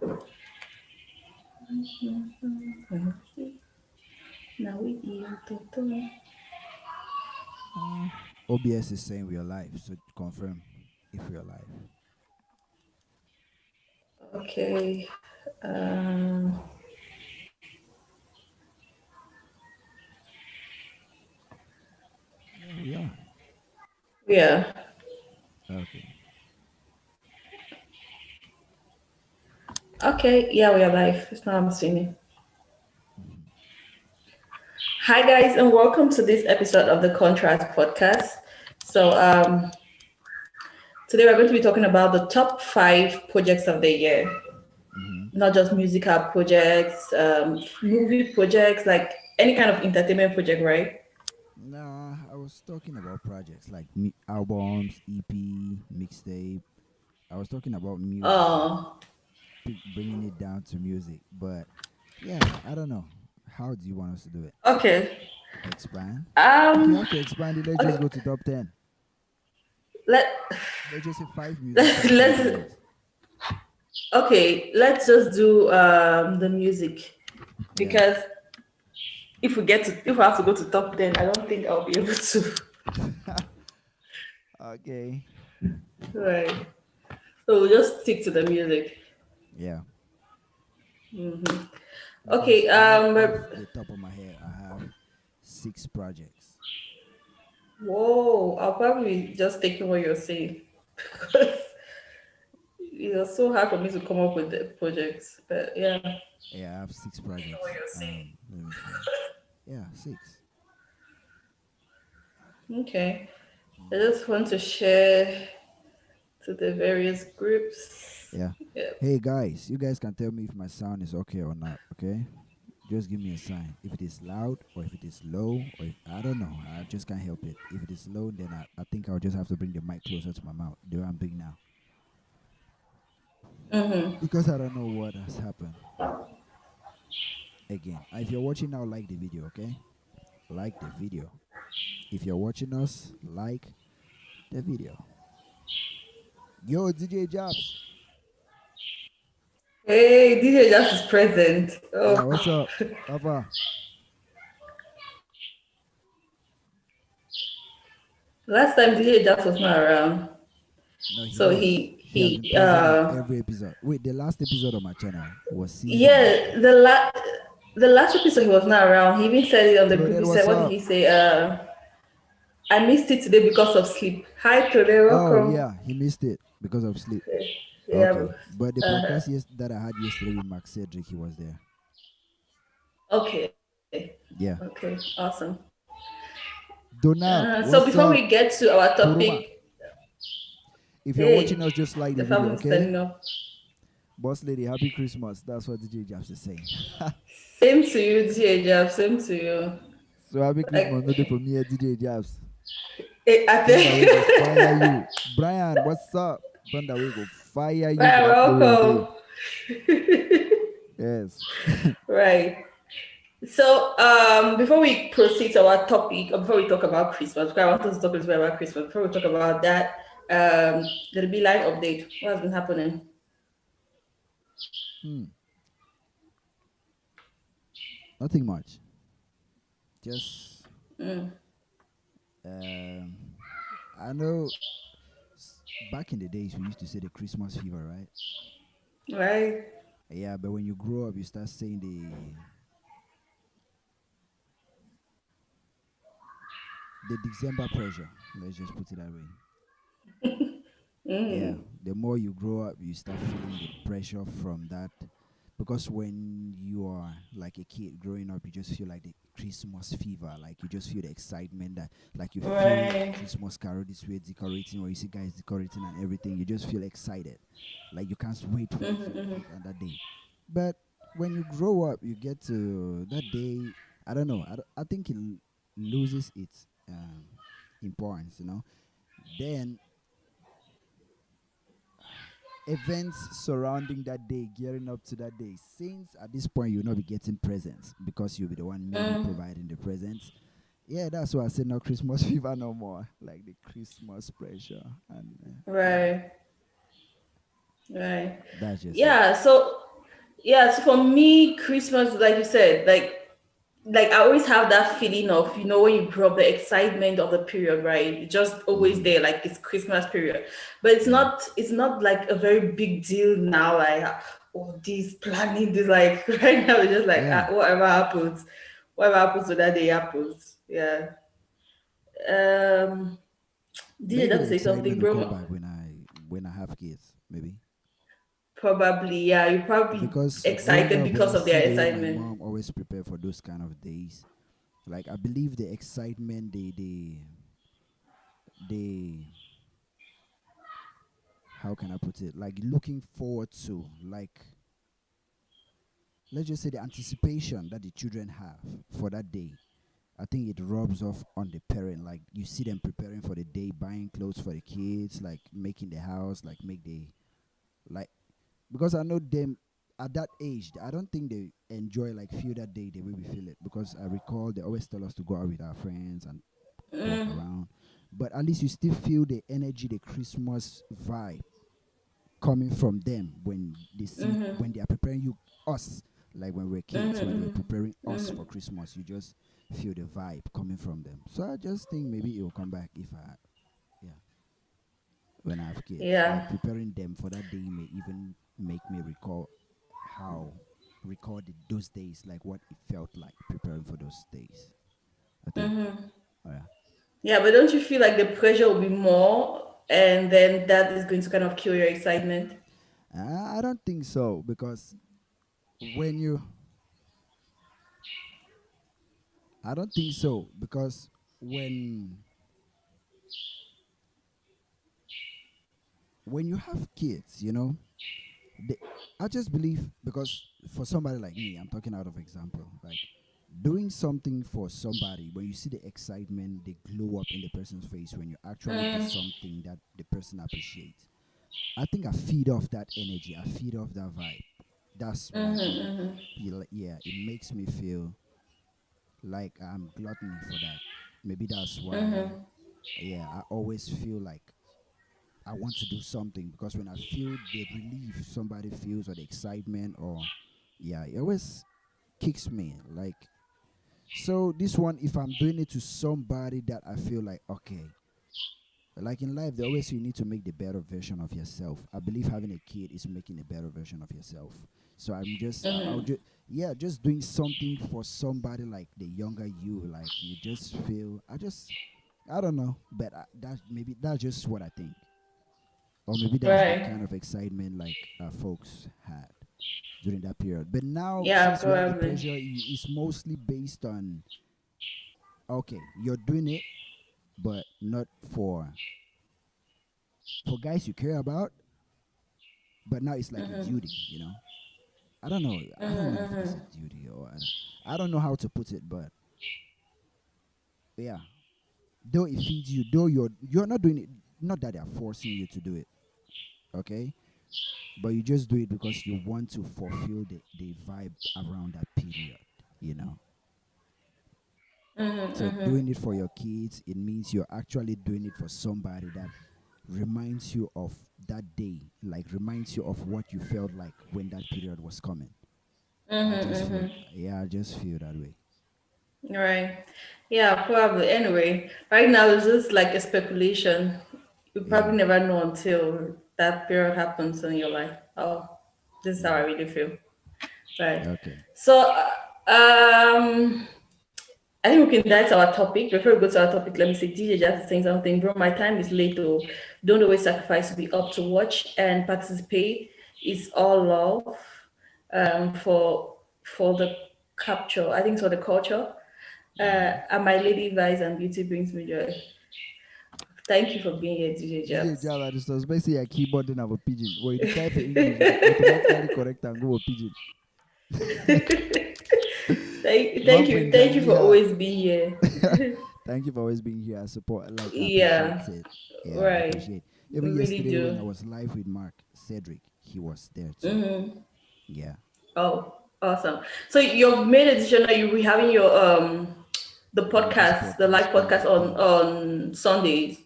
Now we eat. Uh, OBS is saying we are live, so confirm if we are live. Okay. Um, Yeah, we are. yeah. Okay. Okay. Yeah, we are live. It's now I'm seeing it. Mhm. Hi guys, and welcome to this episode of the Contrast Podcast. So today we're going to be talking about the top five projects of the year. Mhm. Not just musical projects, movie projects, like any kind of entertainment project, right? Nah, I was talking about projects like albums, EP, mixtape. I was talking about music, like Oh, bringing it down to music. But yeah, I don't know. How do you want us to do it? okay. Expand? If you Um, have to expand it, let's just okay. go to top 10. Let Let's just say five musicians, five let's genres. okay. Let's just do the music Yeah. because if we have to go to top 10, I don't think I'll be able to. Okay. Right. So we'll just stick to the music. Yeah. Because Okay. right off But the top of my head, I have six projects. whoa, I'll probably just take what you're saying because it's so hard for me to come up with the projects. But yeah, Yeah, I have six taking what projects. you're saying. Let me see. Yeah, six. Okay. I Mm. just want to share to the various groups. Yeah. Yeah. Hey guys, you guys can tell me if my sound is okay or not. Okay, just give me a sign if it is loud or if it is low or if I don't know. I just can't help it. If it is low, then I think I'll just have to bring the mic closer to my mouth. The way I'm doing now, because I don't know what has happened. Again, if you're watching now, like the video. Okay, like the video. If you're watching us, like the video. Yo, DJ Jobs. Hey, DJ Just is present. Yeah, Oh, what's up? Papa. last time DJ Just was not around, No, he so was. he He has been he present in every episode. Wait, the last episode of my channel was season. yeah the last episode he was not around. He even said it on the group. Claudette, He said, what's "What did up? he say? I missed it today because of sleep." Hi, today, Oh welcome. yeah, he missed it because of sleep. Yeah. Okay, but the Uh, podcast that I had yesterday with Max Cedric, he was there. okay. Yeah. Okay. Awesome. Donald, So what's before we up? get to our Kuruma. topic, If you're watching hey, us, just like the the video, family's okay? standing up. Boss lady, happy Christmas. That's what DJ Jabs is saying. Same to you, DJ Jab. Same to you. So happy Christmas, Like, no day for me, DJ Jabs. I Thunder we go fire think. you. Brian, what's up? Thunder we go fire you for Right, that play we did. welcome. Yes. Right. So, before we proceed to our topic, or before we talk about Christmas, because I want us to talk a little bit about Christmas. Before we talk about that, there'll be live update. What has been happening? Hmm. Nothing much. Just um I know back in the days we used to say the Christmas fever, right? Right. Yeah, but when you grow up you start saying the December pressure. Let's just put it that way. Yeah, the more you grow up, you start feeling the pressure from that. Because when you are like a kid growing up, you just feel like the Christmas fever. Like you just feel the excitement that, like you feel Right. Christmas carol this way decorating, or you see guys decorating and everything. You just feel excited, like you can't wait for that day. But when you grow up, you get to that day. I don't know. I think it loses its importance. Then events surrounding that day, gearing up to that day. Since at this point you'll not be getting presents because you'll be the one maybe providing the presents. Yeah, that's why I said no Christmas fever no more. Like the Christmas pressure, and yeah, Right. Right. that's just it. Yeah. So Yeah, so for me, Christmas, like you said, like I always have that feeling of, when you grow up, the excitement of the period, right? It's just always Mm-hmm. there, like it's Christmas period. But it's Mm-hmm. not it's not like a very big deal now, like this planning this, like right now it's just like Yeah, whatever happens to that day happens. Yeah. Um DJ maybe that to the say something, excitement will come bro. back when I have kids, maybe. Probably, yeah, you're probably Because growing excited up, when because I of see their the way my excitement. mom always prepare for those kind of days, like I believe the excitement, they how can I put it? Like looking forward to, like let's just say the anticipation that the children have for that day. I think it rubs off on the parent. Like you see them preparing for the day, buying clothes for the kids, like making the house, like make the like because I know them at that age. I don't think they enjoy like feel that day the way we feel it. Because I recall they always tell us to go out with our friends and walk around, but at least you still feel the energy, the Christmas vibe coming from them when they see when they are preparing you us like when we are kids when they were preparing us for Christmas. You just feel the vibe coming from them. So I just think maybe it will come back if I yeah when I have kids. Like Yeah. preparing them for that day may even make me recall those days, like what it felt like preparing for those days. I think. Oh yeah. Yeah, but don't you feel like the pressure will be more, and then that is going to kind of kill your excitement? I don't think so because when you I don't think so because when when you have kids, they, I just believe because for somebody like me, I'm talking out of example, like doing something for somebody when you see the excitement, they glow up in the person's face when you actually do something that the person appreciates. I think I feed off that energy. I feed off that vibe. That's what feel. Yeah, it makes me feel like I'm gluttony for that. Maybe that's why. Yeah, I always feel like I want to do something because when I feel the relief somebody feels or the excitement or yeah, it always kicks me. Like so this one if I'm doing it to somebody that I feel like okay. Like in life they always say you need to make the better version of yourself. I believe having a kid is making a better version of yourself. So I'll just yeah, just doing something for somebody like the younger you, like you just feel I don't know, but that maybe that's just what I think. Or maybe that's the Right. kind of excitement like folks had during that period. But now, Yeah, since we have the probably. pressure, it's mostly based on okay, you're doing it, but not for guys you care about. But now it's like a duty, I don't know. I don't know if it's a duty or I don't know how to put it, but yeah. Though it feeds you, though you're not doing it, not that they're forcing you to do it, okay? But you just do it because you want to fulfill the vibe around that period, you know. So doing it for your kids, it means you're actually doing it for somebody that reminds you of that day, like reminds you of what you felt like when that period was coming. I just feel that way. Right. Yeah, probably. Anyway, right now it's just like a speculation. You Yeah. probably never know until that period happens in your life. Oh, this is how I Hmm. really feel. Right. Okay. So, I think we can dive to our topic. Before we go to our topic, let me say, DJ just saying something. Bro, my time is late, though. Don't always sacrifice to be up to watch and participate. It's all love for the capture. I think for the culture. Hmm. And my lady vibes and beauty brings me joy. Thank you for being here, DJ DJ Jabs. Java, this was basically a keyboard and have a pigeon. Well, you type for English, it automatically correct and go a pigeon. Thank you for Mapwenjania. always being here. Thank you for always being here. I support, like, I appreciate Yeah, it. Yeah, I right. appreciate. We Even really yesterday when I do. was live with Mark Cedric, he was there too. Yeah, Oh, awesome. So you've made a decision that you'll be having your the yeah. This podcast, the live podcast podcast on Sundays,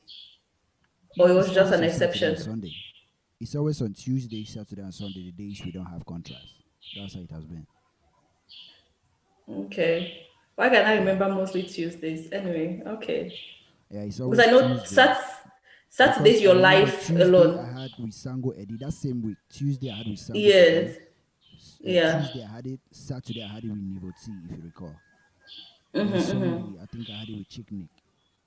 or it it's was just always an on Saturday and exception. Sunday. It's always on Tuesday, Saturday, and Sunday, the days we don't have contrast. That's how it has been. Okay. Why can I Yeah. remember mostly Tuesdays? Anyway, okay. Yeah, it's Because I always know Tuesday. Because Saturday's I your remember life Tuesday I alone. had with Sango Eddie. That same week, Tuesday I had with Sango Yes. Eddie. Yeah. Tuesday I had it. Saturday I had it with Nivo T, if you recall. Then Sunday I think I had it with Chick Nick.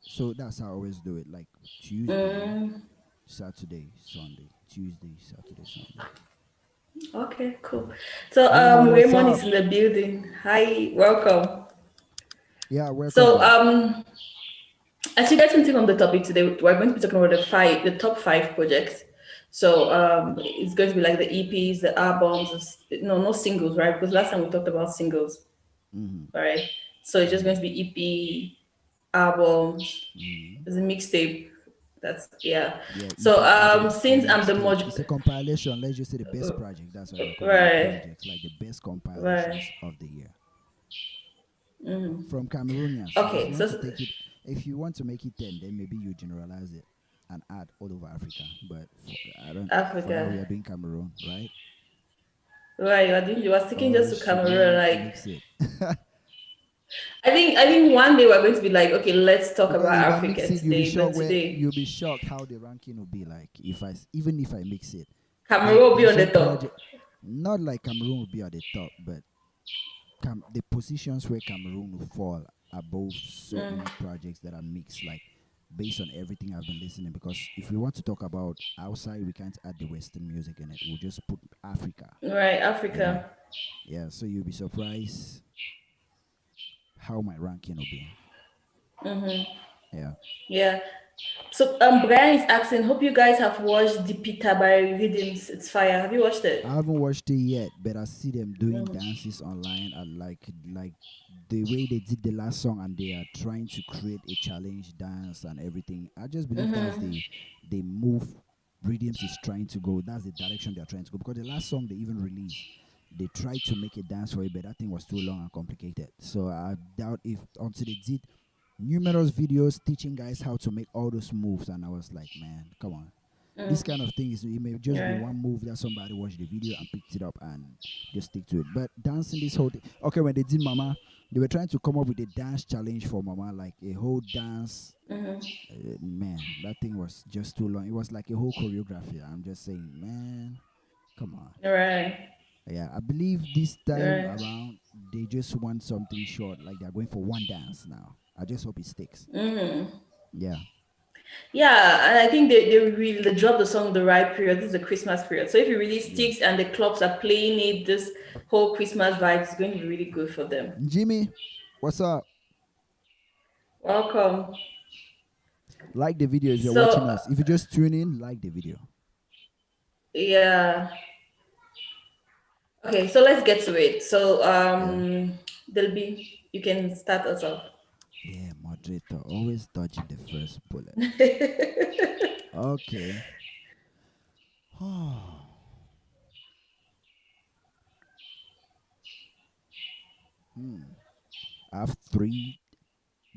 So that's how I always do it. Like Tuesday, Mm, Saturday, Sunday. Tuesday, Saturday, Sunday. okay, cool. So Raymond, what's Raymond is up? in the building. Hi, welcome. Yeah, welcome, So bro. as you guys can see from the topic today, we're going to be talking about the top five projects. So it's going to be like the EPs, the albums, no, no singles, right? Because last time we talked about singles, Mm-hmm. all right? So it's just going Mm-hmm. to be EP, albums, Mm-hmm. there's a mixtape. That's yeah. Yeah, So EP project or since I'm the mixtape. mod, It's a compilation. Let's just say the best project. That's what we're calling it. right, Projects like the best right. compilations of the year from Cameroonians. If Okay, you so want to take it, if you want to make it 10, then maybe you generalize it and add all over Africa. But I don't. For now, Africa, we are doing Cameroon, right? right? You are sticking just Or to should we Cameroon, like mix it? I think one day we're going to be like, okay, let's talk about Because if I mix Africa it, you'll be today. But shocked. Where today, you'll be shocked how the ranking will be like if even if I mix it. Cameroon Like will be there's on the some top. project, not like Cameroon will be at the top, but the positions where Cameroon will fall above certain projects that are mixed, like based on everything I've been listening. Because if we want to talk about outside, we can't add the Western music in it. We'll just put Africa, Right, you know. Africa. Yeah, so you'll be surprised how my ranking will be. Yeah. Yeah. So Brian is asking, hope you guys have watched the Peter by Rhythms. It's fire. Have you watched I it? haven't watched it yet, but I see them doing dances online. I like the way they did the last song, and they are trying to create a challenge dance and everything. I just believe that's the move Rhythms is trying to go. That's the direction they are trying to go. Because the last song they even released, they tried to make a dance for it, but that thing was too long and complicated. So I doubt if until they did numerous videos teaching guys how to make all those moves, and I was like, man, come on, this kind of thing is it may just be Right. one move that somebody watched the video and picked it up and just stick to it. But dancing this whole thing, okay, when they did Mama, they were trying to come up with a dance challenge for Mama, like a whole dance. Man, that thing was just too long. It was like a whole choreography. I'm just saying, man, come on. Right. Yeah, I believe this time Right. around they just want something short, like they're going for one dance now. I just hope it sticks. Yeah. Yeah, and I think they dropped the song the right period. This is the Christmas period. So if it really Yeah. sticks and the clubs are playing it, this whole Christmas vibe is going to be really good for them. Jimmy, what's up? Welcome. Like the video if you're So watching us. If you just tune in, like the video. yeah. Okay, so let's get to it. So Yeah. there'll be you can start us off. Yeah, moderator. Always dodging the first bullet. Okay. I have three.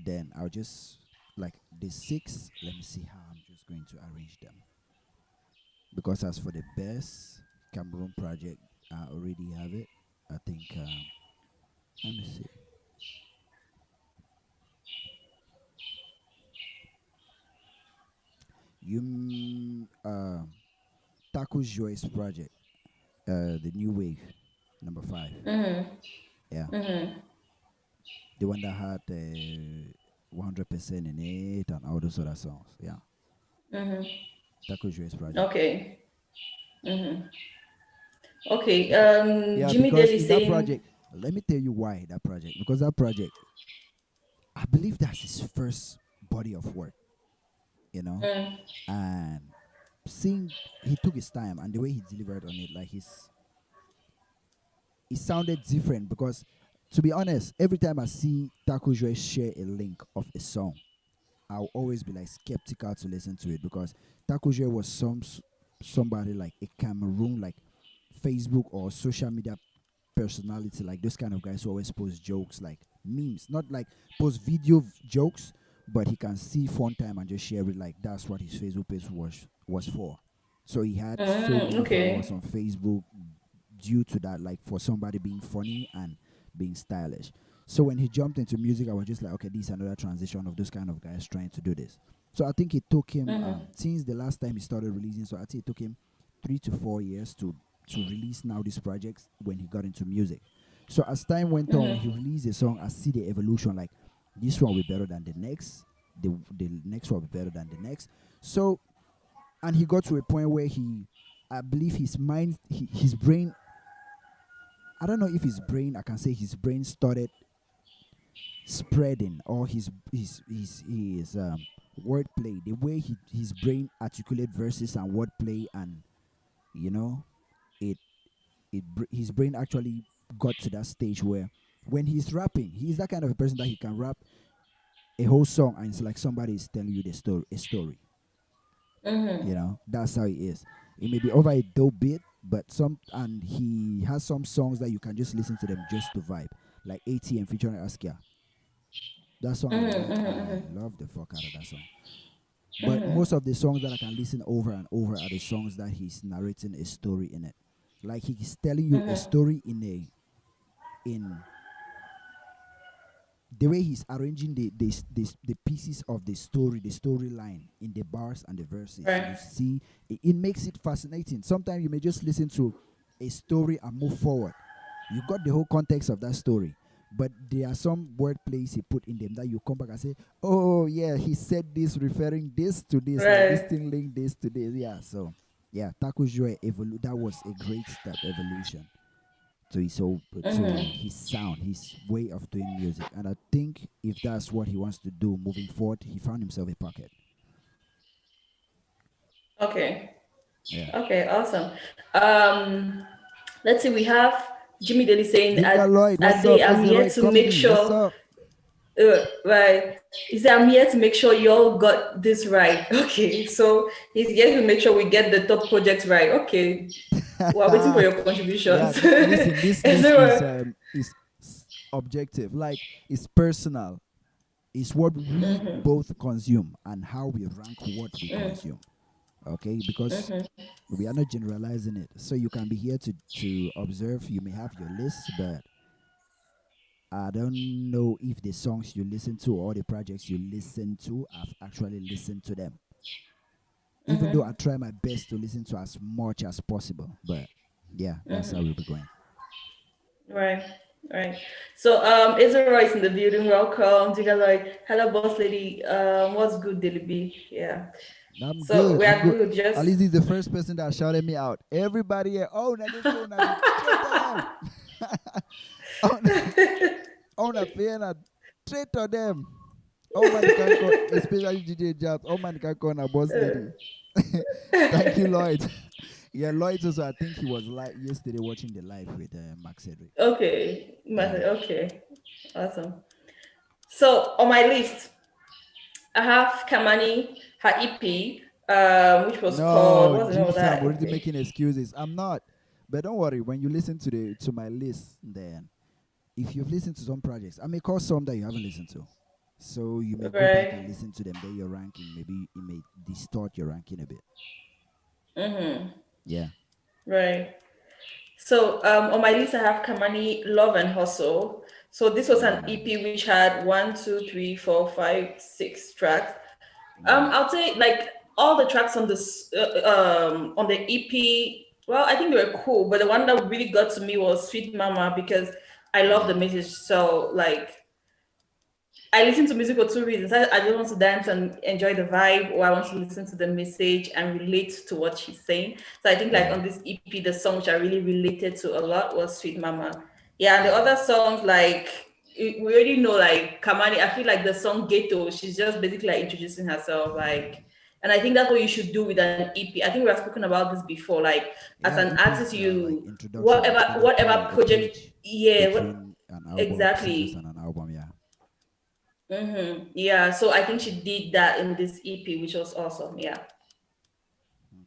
Then I'll just like the six. Let me see how I'm just going to arrange them. Because as for the best Cameroon project, I already have it. I think let me see. Taco Joyce project, the new wave, number 5. Yeah, the one that had 100% in it and all those other songs. Yeah, Taco Joyce project. Okay. Okay. Because, yeah, Jimmy because Daly in that saying project, let me tell you why that project. Because that project, I believe that's his first body of work, you know, and seeing he took his time and the way he delivered on it, like it sounded different. Because to be honest, every time I see Taco Joyce share a link of a song, I'll always be like skeptical to listen to it because Takoje was somebody like a Cameroon like Facebook or social media personality, like those kind of guys who always post jokes like memes, not like post video jokes, but he can see fun time and just share it, like that's what his Facebook page was for. So he had so many followers okay. on Facebook, due to that, like for somebody being funny and being stylish. So when he jumped into music, I was just like, okay, this is another transition of those kind of guys trying to do this. So I think it took him since the last time he started releasing. So I think it took him 3 to 4 years to release now these projects when he got into music. So as time went on, when he released a song, I see the evolution. Like this one will be better than the next. The next one will be better than the next. So and he got to a point where I believe his mind, his brain. I don't know if his brain. I can say his brain started spreading, or his wordplay, the way his brain articulate verses and wordplay, and you know it his brain actually got to that stage where when he's rapping, he's that kind of a person that he can rap a whole song and it's like somebody is telling you the story, a story. That's how he is. It may be over a dope bit, but and he has some songs that you can just listen to them just to vibe, like ATM featuring Askia. That song I love the fuck out of that song. But most of the songs that I can listen over and over are the songs that he's narrating a story in it. Like he's telling you a story in the way he's arranging the pieces of the storyline in the bars and the verses. You Right. see, it makes it fascinating. Sometimes you may just listen to a story and move forward. You got the whole context of that story, but there are some word plays he put in them that you come back and say, "Oh yeah, he said this, referring this to this, like this Right. thing linked this to this." Yeah, so yeah, Taco Joy that was a great step evolution to his sound, his way of doing music. And I think if that's what he wants to do moving forward, he found himself a pocket. Okay. Yeah. Okay. Awesome. Um, let's see. We have Jimmy Daly saying, Ginger Lloyd, what's "Ade, up? I'm here SZY to make Comedy, what's sure." up? Right. He said, "I'm here to make sure you all got this right." Okay. So he's here to make sure we get the top projects right. Okay. We're waiting for your Yeah, contributions. listen, this list Everyone. is objective, like it's personal. It's what we both consume and how we rank what we consume. Okay, because we are not generalizing it. So you can be here to observe. You may have your list, but I don't know if the songs you listen to or the projects you listen to, I've actually listened to them. Even though I try my best to listen to as much as possible. But yeah, that's how we'll be going. Right, right. So Israel is in the building. Welcome. Jigga like, hello boss lady. What's good, Daily B? Yeah. I'm So good. we I'm are good. good. At Just least he's the first person that shouted me out. Everybody here, oh, now this phone, I be traitor them. Oh, oh, na fear, na traitor them. Oh, man, you can call, especially DJ Jabs. Oh, man, you can call a boss lady. Thank you, Lloyd. Yeah, Lloyd also, I think he was live yesterday watching the live with Max Cedric. okay. Yeah. Okay. Awesome. So on my list, I have Kamani, her EP, which was called, No, what's the name Jimmy of Sam that already EP? making excuses. I'm not. But don't worry, when you listen to my list, then if you've listened to some projects, I may call some that you haven't listened to. So you may go back and Right. listen to them. Then your ranking, maybe it may distort your ranking a bit. Yeah. Right. So on my list, I have Kamani, Love and Hustle. So this was an Mm, EP which had 1, 2, 3, 4, 5, 6 tracks. mm, I'll say like all the tracks on the EP. Well, I think they were cool, but the one that really got to me was Sweet Mama because I love the yeah. message. So like I listen to music for two reasons. I just want to dance and enjoy the vibe, or I want to listen to the message and relate to what she's saying. So I think like Yeah. on this EP, the song which I really related to a lot was Sweet Mama. Yeah, and the other Mm, songs like we already know like Kamani. I feel like the song Ghetto, she's just basically like introducing herself, like, and I think that's what you should do with an EP. I think we have spoken about this before. Like as yeah, an artist, EPs are like you introduction whatever instead of whatever a project, bridge yeah, between an album, singles, and exactly. an album. Yeah. Yeah, so I think she did that in this EP, which was awesome. Yeah.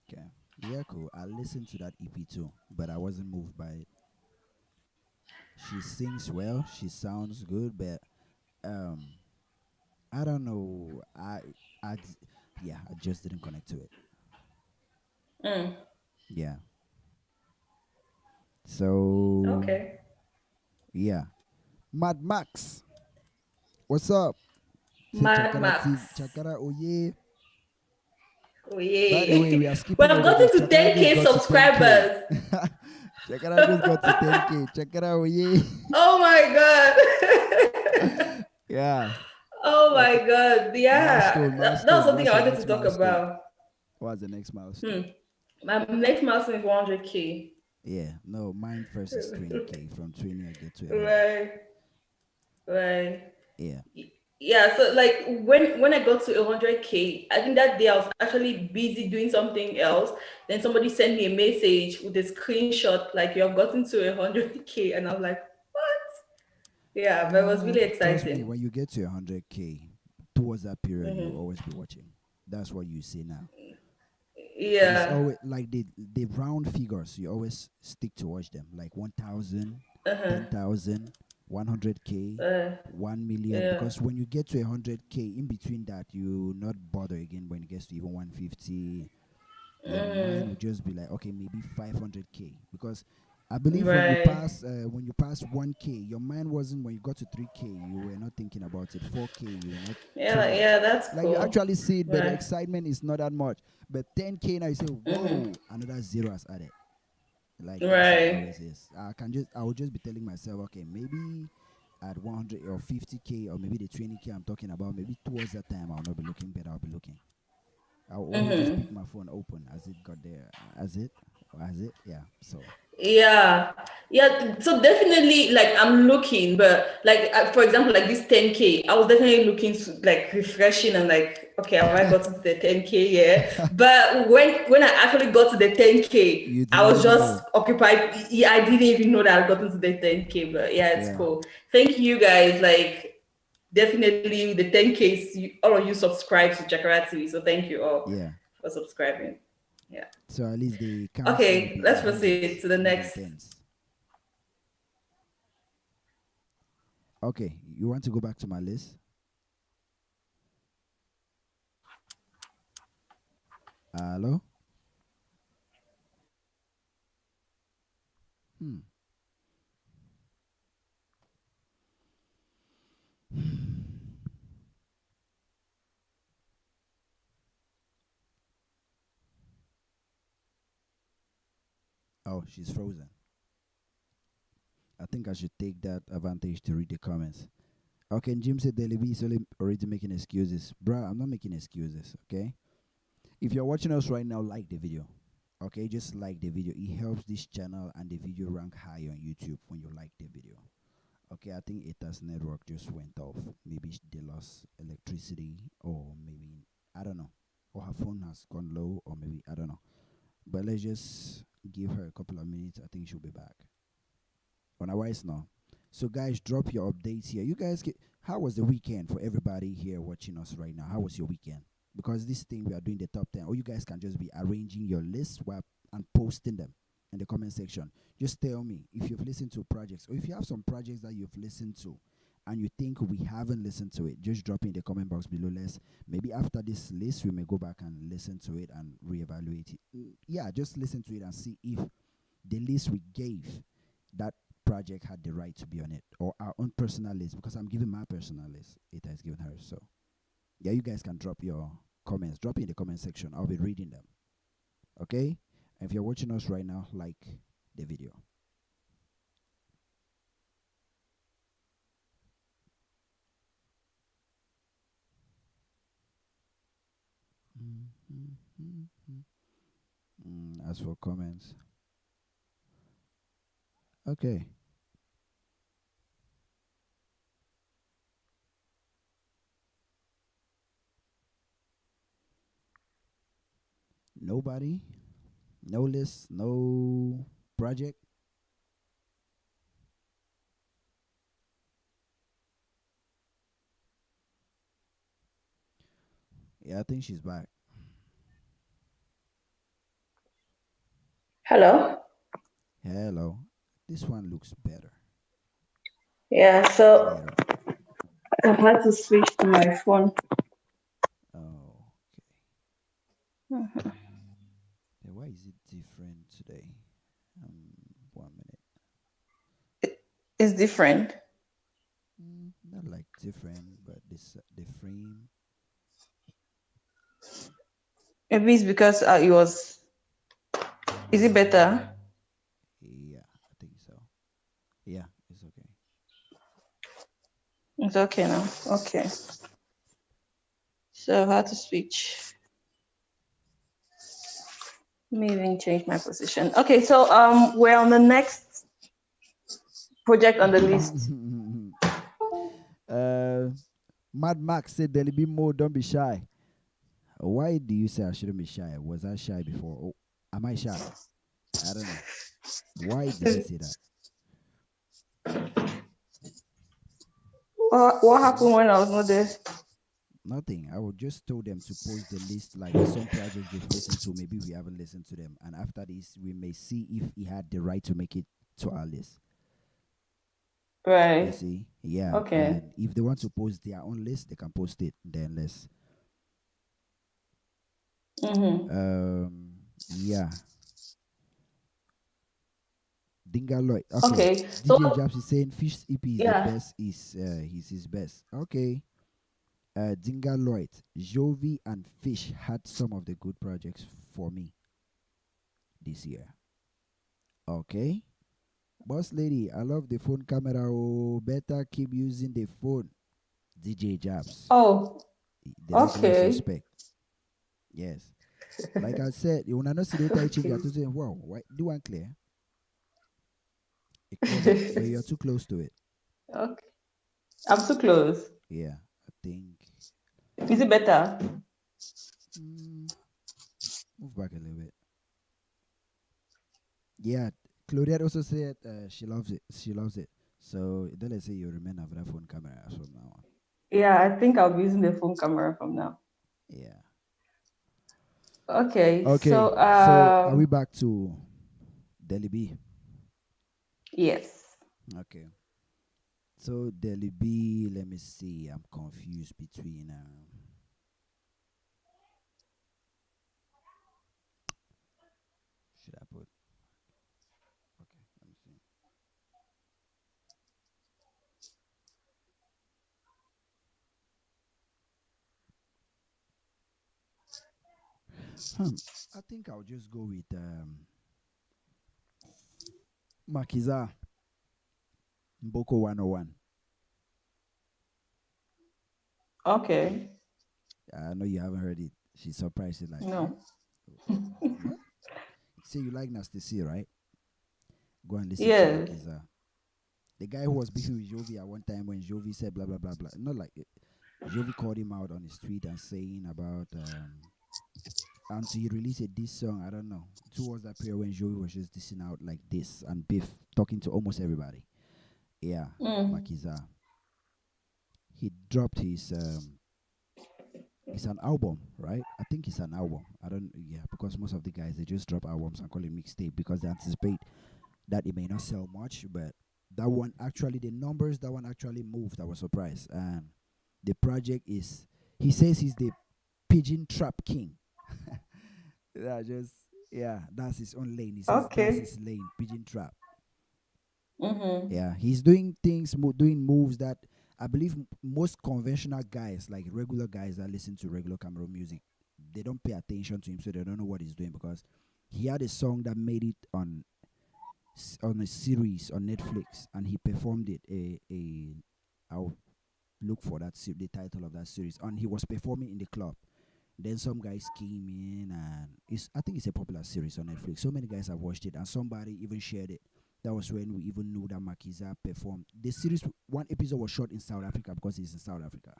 Okay. Yeah, cool. I listened to that EP too, but I wasn't moved by it. She sings well. She sounds good, but um, I don't know. Yeah, I just didn't connect to it. Mm. Yeah. So Okay. yeah, Mad Max, what's up? Say Mad Chakara TV, Max. Chakara. Oh yeah. Oh By the way, yeah. we are We skipping have over this. gotten to Chakara just 10K got to 10K. subscribers. Chakara just got to 10K. Chakara. Oh yeah. Oh my god. Yeah. Oh my Okay. god. Yeah. Milestone, That was milestone. something What's I your wanted to next talk milestone? about. What's the next milestone? Hmm. My next milestone is 100K. Yeah, no, mine first is 20K. From 20, I get to 100. Right. Right. Yeah. Yeah, so like when I got to 100K, I think that day I was actually busy doing something else. Then somebody sent me a message with a screenshot like you have gotten to 100K, and I was like, what? Yeah, but it was really Trust me, exciting. when you get to 100K, towards that period, you will Hmm. always be watching. That's what you see now. It's Yeah. always like the round figures. You always stick to watch them, like 1,000, Uh-huh. 10,000, 100K, Uh, 1 million. yeah. Because when you get to 100K, in between that, you not bother again. When it gets to even 150, your mind will Mm, just be like, okay, maybe 500K. Because I believe right. when you pass 1K, your mind wasn't, when you got to 3K, you were not thinking about it. 4K, you were not too Yeah, much. yeah, that's Like you cool. actually see it, but the Right. excitement is not that much. But 10K now, you say, Mm-hmm. whoa, another zero has added. Like that's how it Right. always is. I will just be telling myself, okay, maybe at 100 or 50K, or maybe the 20K I'm talking about, maybe towards that time I'll not be looking, but I'll be looking. I'll always just Mm-hmm. pick my phone open as it got there, as it, or as it, yeah. So Yeah, yeah. So definitely, like I'm looking, but like for example, like this 10K, I was definitely looking to like refreshing and like, okay, have I got to the 10K? Yeah. But when I actually got to the 10K, you I didn't was even just know. occupied. Yeah, I didn't even know that I gotten to the 10K. But yeah, it's Yeah, cool. Thank you guys. Like definitely the 10K, all of you subscribe to Chakara TV. So thank you all yeah. for subscribing. Yeah. So at least the counts will Okay, be in let's proceed hundreds, to the not in next. tens. Okay, you want to go back to my list? Hello. Hmm. Oh, she's frozen. I think I should take that advantage to read the comments. Okay, Jim said Daily B is already making excuses. Bruh, I'm not making excuses, okay? If you're watching us right now, like the video. Okay, just like the video. It helps this channel and the video rank high on YouTube when you like the video. Okay, I think Eta's network just went off. Maybe they lost electricity, or maybe, I don't know. Or her phone has gone low, or maybe, I don't know. But let's just give her a couple of minutes. I think she'll be back. Otherwise, no. So, guys, drop your updates here. You guys, how was the weekend for everybody here watching us right now? How was your weekend? Because this thing we are doing the top 10, or you guys can just be arranging your list and posting them in the comment section. Just tell me if you've listened to projects, or if you have some projects that you've listened to and you think we haven't listened to it, just drop it in the comment box below. Let's maybe after this list, we may go back and listen to it and reevaluate it. Yeah, just listen to it and see if the list we gave, that project had the right to be on it, or our own personal list, because I'm giving my personal list, it has given her. So yeah, you guys can drop your comments, drop it in the comment section. I'll be reading them. Okay, and if you're watching us right now, like the video. As for comments, okay, nobody, no list, no project. Yeah, I think she's back. Hello. Hello, this one looks better, Yeah, so clearer. I had to switch to my phone. Oh, okay. Mhm. Yeah, why is it different today? Um, 1 minute. It's different. Not like different, but this the frame. Maybe it's because it was. Is it better? Yeah, I think so. Yeah, it's okay. It's okay now. Okay. So how to switch? Let me even change my position. Okay, so we're on the next project on the list. uh, Mad Max said there'll be more. Don't be shy. Why do you say I shouldn't be shy? Was I shy before? Oh, am I shy? I don't know. Why did he say that? What happened when I was not there? Nothing. I would just told them to post the list, like some projects they've listened to. Maybe we haven't listened to them, and after this, we may see if he had the right to make it to our list. You Right. see, yeah. Okay. And if they want to post their own list, they can post it. Then let's. Mm-hmm. Yeah. Dingaloid. Okay. Okay. So DJ Jabs is saying Fish's EP is the yeah. best. Is he's his best. Okay. Dingaloid, Jovi, and Fish had some of the good projects for me this year. Okay. Boss lady, I love the phone camera. Oh, better keep using the phone. DJ Jabs, Oh. the regular Okay. suspect. Yes. Like I said, you wanna know see the time change. Okay. I told you, wow, why do one clear? It cleared up, but you're too close to it. Okay. I'm too close. Yeah, I think. Is it better? Mm, move back a little bit. Yeah, Claudette also said she loves it. She loves it. So then let's say you remain with that phone camera as from now on. Yeah, I think I'll be using the phone camera from now. Yeah. Okay. Okay. So So are we back to Delhi B? yes. Okay. So Delhi B, let me see. I'm confused between should I put okay, let me see. I think I'll just go with Makiza Mboko 101. Okay. I know you haven't heard it. She's surprised. She's like, huh? No. What? You say you like Nasty C, right? Go and listen to Yes. Makiza. The guy who was beefing with Jovi at one time when Jovi said blah blah blah blah. Not like Jovi called him out on his tweet and saying about until he released a diss song. I don't know. Towards that period when Jovi was just dissing out like this and beef, talking to almost everybody. Yeah, Mm. Makiza. He dropped his it's an album, right? I think it's an album. I don't, yeah, because most of the guys they just drop albums and call it mixtape because they anticipate that it may not sell much, but that one actually the numbers that one actually moved. I was surprised, and the project is he says he's the pigeon trap king. Yeah, just yeah, that's his own lane. He says that's Okay. his lane, pigeon trap. Mm-hmm. Yeah, he's doing things, doing moves that I believe most conventional guys, like regular guys that listen to regular Cameroon music, they don't pay attention to him, so they don't know what he's doing because he had a song that made it on a series on Netflix, and he performed it. I'll look for the title of that series, and he was performing in the club. Then some guys came in, and I think it's a popular series on Netflix. So many guys have watched it, and somebody even shared it. That was when we even knew that Makiza performed. The series, one episode was shot in South Africa because he's in South Africa.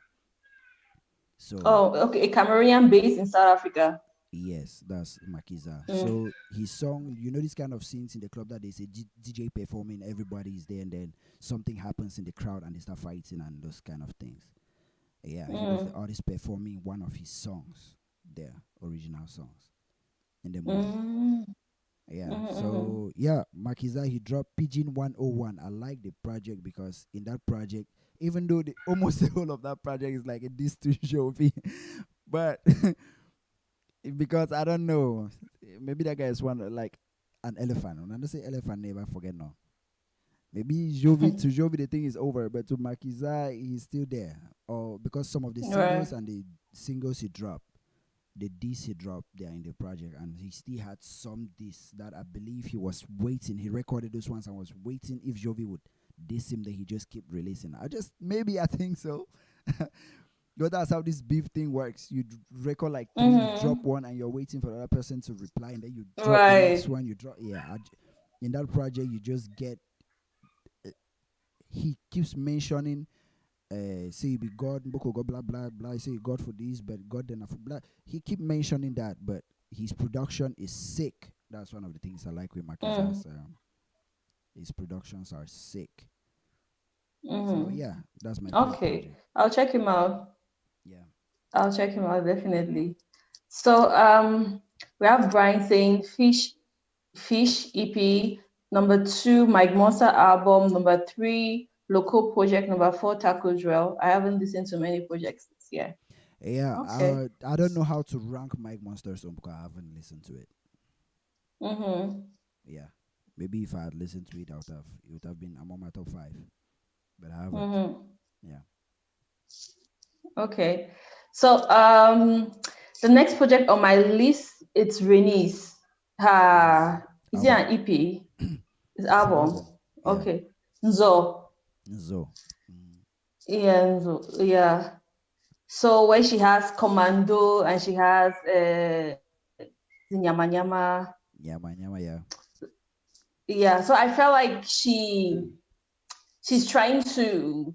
So Oh, okay. A Cameroonian based in South Africa. yes, that's Makiza. Mm. So his song, you know, this kind of scenes in the club that they say DJ performing, everybody is there, and then something happens in the crowd and they start fighting and those kind of things. Yeah, he was the Mm. artist performing one of his songs, their original songs in the movie. Mm. Yeah, Mm-hmm. so yeah, Makiza he dropped Pigeon 101. I like the project because in that project, even though almost the whole of that project is like a diss to Jovi, but because I don't know, maybe that guy is one like an elephant. When I say elephant, never forget no. Maybe Jovi to Jovi the thing is over, but to Makiza he's still there. Or because some of the Right. singles and the singles he dropped, the diss he dropped there in the project, and he still had some diss that I believe he was waiting. He recorded those ones and was waiting if Jovi would diss him, that he just keep releasing. I think so. But that's how this beef thing works. You record like three, you drop Mm-hmm. one, and you're waiting for the other person to reply, and then you drop the next Right. one. You drop, yeah. In that project, you just get. He keeps mentioning, say be God, Boko God, blah blah blah. Say God for this, but God then for blah. He keep mentioning that, but his production is sick. That's one of the things I like with Mm. Makiza's. His productions are sick. So Mm-hmm. yeah, that's my favorite Okay. project. I'll check him out. Yeah. I'll check him out definitely. So we have Brian saying Fish EP, number two, Mike Monster album, number three, Local Project, number four, Taco Drill. I haven't listened to many projects this year. Yeah, Okay. I don't know how to rank Mike Monster's song because I haven't listened to it. Mm-hmm. Yeah, maybe if I had listened to it, it would have been among my top five, but I haven't. Mm-hmm. Yeah. Okay. So the next project on my list it's Renice. Is it Album. an EP? It's It's an album. album. Yeah. Okay. Nzo. So. Mm. Yeah, Nzo. Yeah. So where she has Commando and she has Nyama Nyama. Nyama nyama. Yeah. Yeah. So I felt like she's trying to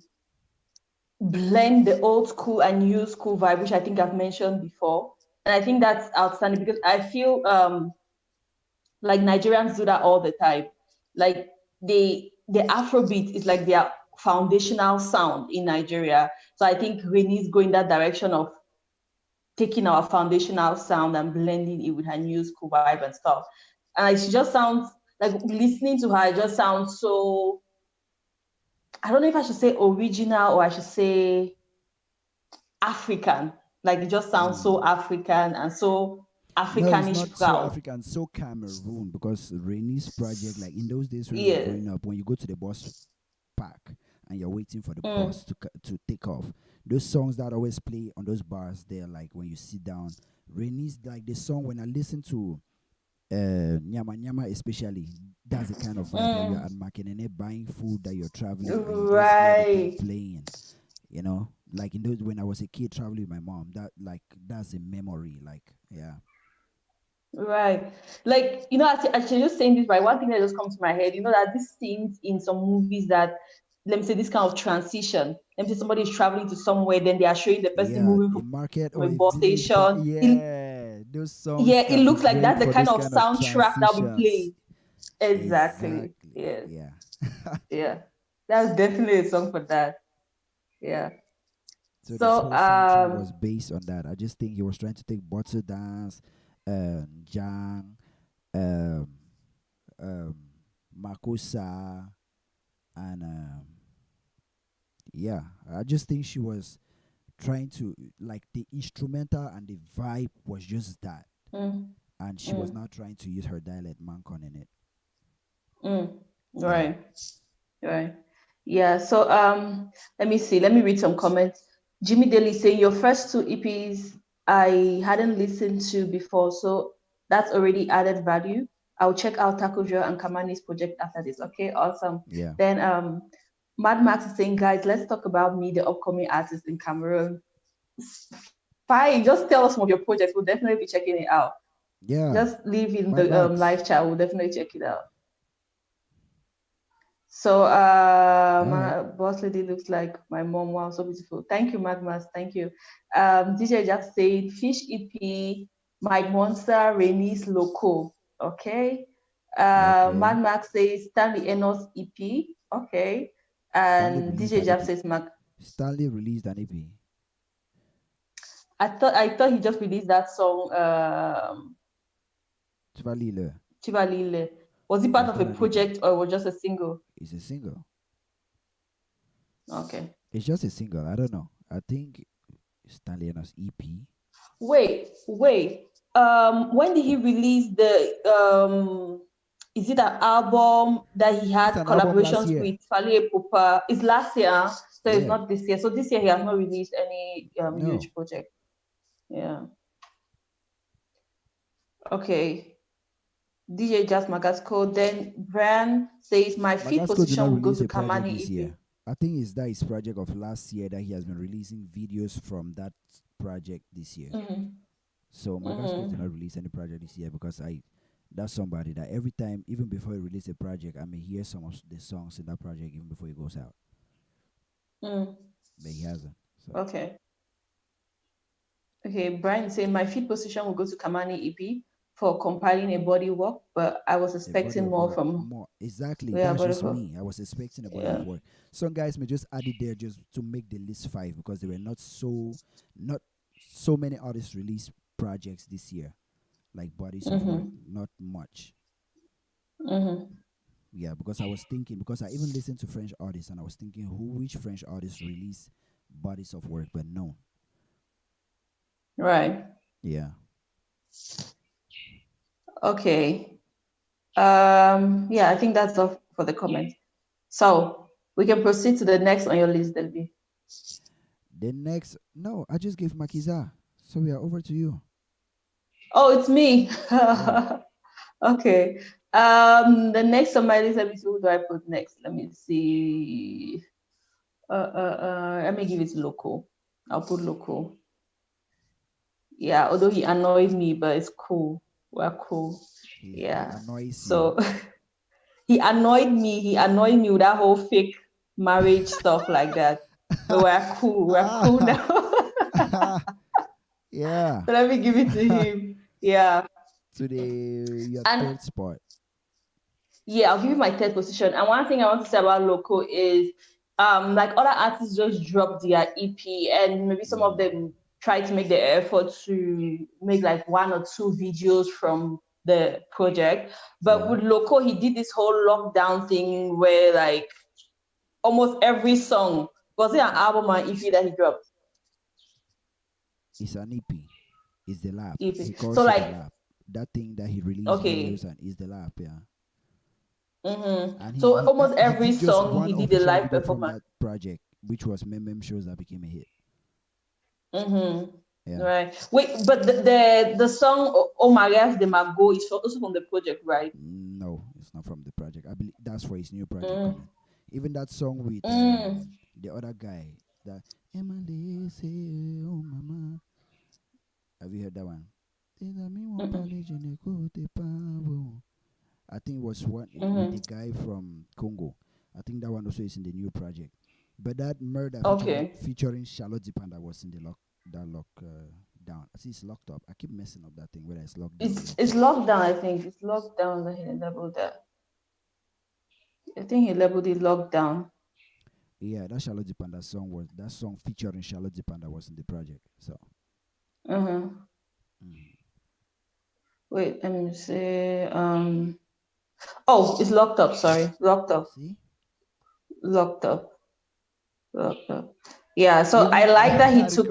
blend the old school and new school vibe, which I think I've mentioned before. And I think that's outstanding because I feel like Nigerians do that all the time. Like the Afrobeat is like their foundational sound in Nigeria. So I think we need to go in that direction of taking our foundational sound and blending it with her new school vibe and stuff. And like she just sounds like listening to her, it just sounds so I don't know if I should say original or I should say African. Like it just sounds so Mm. African and so No, it's Africanish not so proud. African, so Cameroon, because Raini's project, like in those days when we were Yeah. growing up, when you go to the bus park and you're waiting for the Mm, bus to take off, those songs that always play on those bars there, like when you sit down, Raini's like the song when I listen to Nyama Nyama especially, that's the kind of vibe like you're mm. at Makinene buying food that you're traveling and you just hear the thing Right. playing, you know, like in those when I was a kid traveling with my mom, that's a memory, like yeah. Right. Like, you know, as you're just saying this, right? One thing that just comes to my head, you know, that these scenes in some movies that, let me say, this kind of transition, let me say somebody is traveling to somewhere, then they are showing the person Yeah, moving a market from or a a bus village park. station. Yeah, those songs Yeah, it can be looks like great that's the for kind those of kind of soundtrack that'll be transitions. playing. Exactly. Exactly. Yeah. Yeah. Yeah. That's definitely a song for that. Yeah. So this So, whole soundtrack was based on that. I just think he was trying to take Bottle Dance, Jang, um, um, Makosa, and yeah, I just think she was trying to like the instrumental and the vibe was just that, mm, and she was mm, not trying to use her dialect mancon in it. mm. Yeah. Right. Right. Yeah. So let me see. Let me read some comments. Jimmy Daly saying your first two EPs I hadn't listened to before, so that's already added value. I'll check out Takojo and Kamani's project after this. Okay, awesome. Yeah. Then Mad Max is saying, guys, let's talk about me, the upcoming artist in Cameroon. Fine, just tell us some of your projects. We'll definitely be checking it out. Yeah. Just leave in Mad the Max. live chat. We'll definitely check it out. So All right. my boss lady looks like my mom. Wow, so beautiful. Thank you, Magmas. Thank you. DJ just said Fish EP, Mike Monster, Renis Loco. Okay. Okay. Mad Max says Stanley Enos EP. Okay. Stanley And released DJ an Jab EP. says Mac. Stanley released an EP. I thought he just released that song, Tvalile. Chivalile. Was it Or part is of a that an EP? project or was just a single? It's a single. Okay. It's just a single. I don't know. I think Stanley Enos EP. Wait. When did he release the is it an album that he It's had an album last collaborations year. with Fally Ipupa? It's last year, so it's Yeah. not this year. So this year he has not released any No. huge project. Yeah. Okay. DJ Jazz Magasco. Then Brian says my fifth Magasco did position not will go release to a project Kamani this EP. year. I think it's that his project of last year that he has been releasing videos from that project this year. Mm-hmm. So Magasco did Mm-hmm. not release any project this year because that's somebody that every time, even before he releases a project, I may hear some of the songs in that project even before he goes out. Mm. But he hasn't. So Okay. Okay. Brian is saying my fifth position will go to Kamani EP for compiling a body work, but I was a body expecting of more work, from more exactly. yeah, That's body of just work. me. I was expecting a body of Yeah. work. Some guys may just add it there just to make the list 5 because there were not so many artists released projects this year, like bodies of work. Mm-hmm. Not much. Mm-hmm. Yeah, because I was thinking, because I even listened to French artists and I was thinking which French artists release bodies of work, but no. Right. Yeah. Okay. Yeah, I think that's all for the comment. So we can proceed to the next on your list, Delby. The next, no, I just gave Makiza. So we are over to you. Oh, it's me. Yeah. Okay. The next on my list, let me see, who do I put next? Let me see. Let me give it local. I'll put local. Yeah, although he annoys me, but it's cool. We're cool. He Yeah. annoys you. So he annoyed me. He annoyed me with that whole fake marriage stuff like that. But we're cool. We're cool Ah, now. yeah. So let me give it to him. Yeah. To the your And third spot. yeah, I'll give you my third position. And one thing I want to say about Loco is like other artists just drop their EP and maybe some of Mm, them try to make the effort to make like one or two videos from the project. But yeah, with Loco, he did this whole lockdown thing where like almost every song was it an album or EP that he dropped? it's an EP. It's the lap. He EP. So calls it the like lap. That thing that he released videos okay. and is the lap. Yeah, and So almost he every did just song one he did a official live video from performance. that project, which was Mem shows that became a hit. Yeah. Right. Wait, but the song "Oh Mariage de Mago" is also from the project, right? No, it's not from the project. I believe that's for his new project Mm, coming. Even that song with mm, the other guy, the Emily say, oh mama. Have you heard that one? mm, I think it was one with the mm. guy from Congo. I think that one also is in the new project. But that murder Okay. featuring Charlotte Zipanda was in the lock down. I see it's locked up. I keep messing up that thing whether it's locked down or locked It's up. locked down. I think it's locked down. That he labeled that. I think he labeled it locked down. Yeah, that song featuring Charlotte Zipanda was in the project. So Mm-hmm. mm. Wait, let me see. Oh, it's locked up. Sorry, locked up. See? Locked up. Locked up. Yeah. So I Even like that he I took.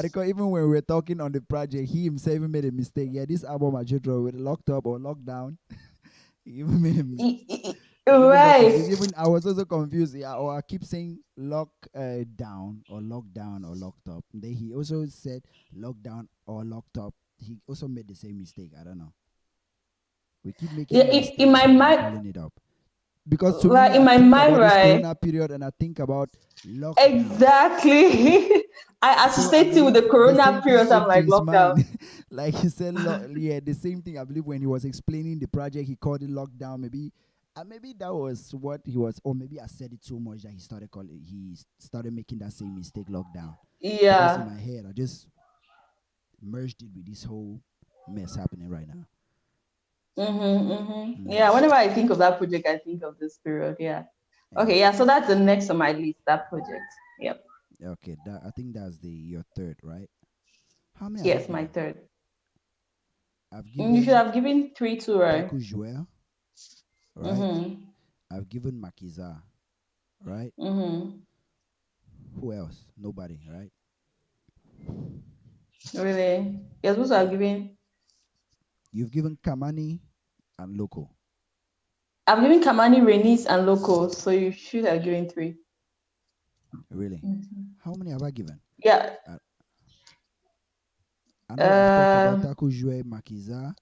recall even when we were talking on the project, he himself even made a mistake. Yeah, this album I should draw with locked up or locked down. He even made him. He even got confused. Right. Even I was also confused. Yeah, or I keep saying lock down or lockdown or locked up. Then he also said lockdown or locked up. He also made the same mistake. I don't know. We keep Yeah. making In mistakes my and mind, calling it up. Because to me, like in I my think mind, about this right? Corona period and I think about lockdown. Exactly. I So I associate it with believe the the corona same thing period. came I'm to like his lockdown. mind. Like he said, yeah, the same thing. I believe when he was explaining the project, he called it lockdown. Maybe that was what he was, or maybe I said it so much that he started making that same mistake, lockdown. Because in Yeah. my head, I just merged it with this whole mess happening right now. Yeah. Mm. Whenever I think of that project, I think of this period. Yeah. Yeah. Okay. Yeah. So that's the next on my list. That project. Yep. Okay. I think that's the your third, right? How many have I Yes, my given? third. I've You should given have given three too, right? Kaku Joel, right? Mm-hmm. I've given Makiza, right? Mm-hmm. Who else? Nobody, right? Really? You're supposed to have Yeah. given. You've given Kamani and Loco. I've given Kamani, Renis, and Loco, so you should have given three. Really? How many have I given? Yeah. I, I know I've talked about Uh, Taku Jue Makiza.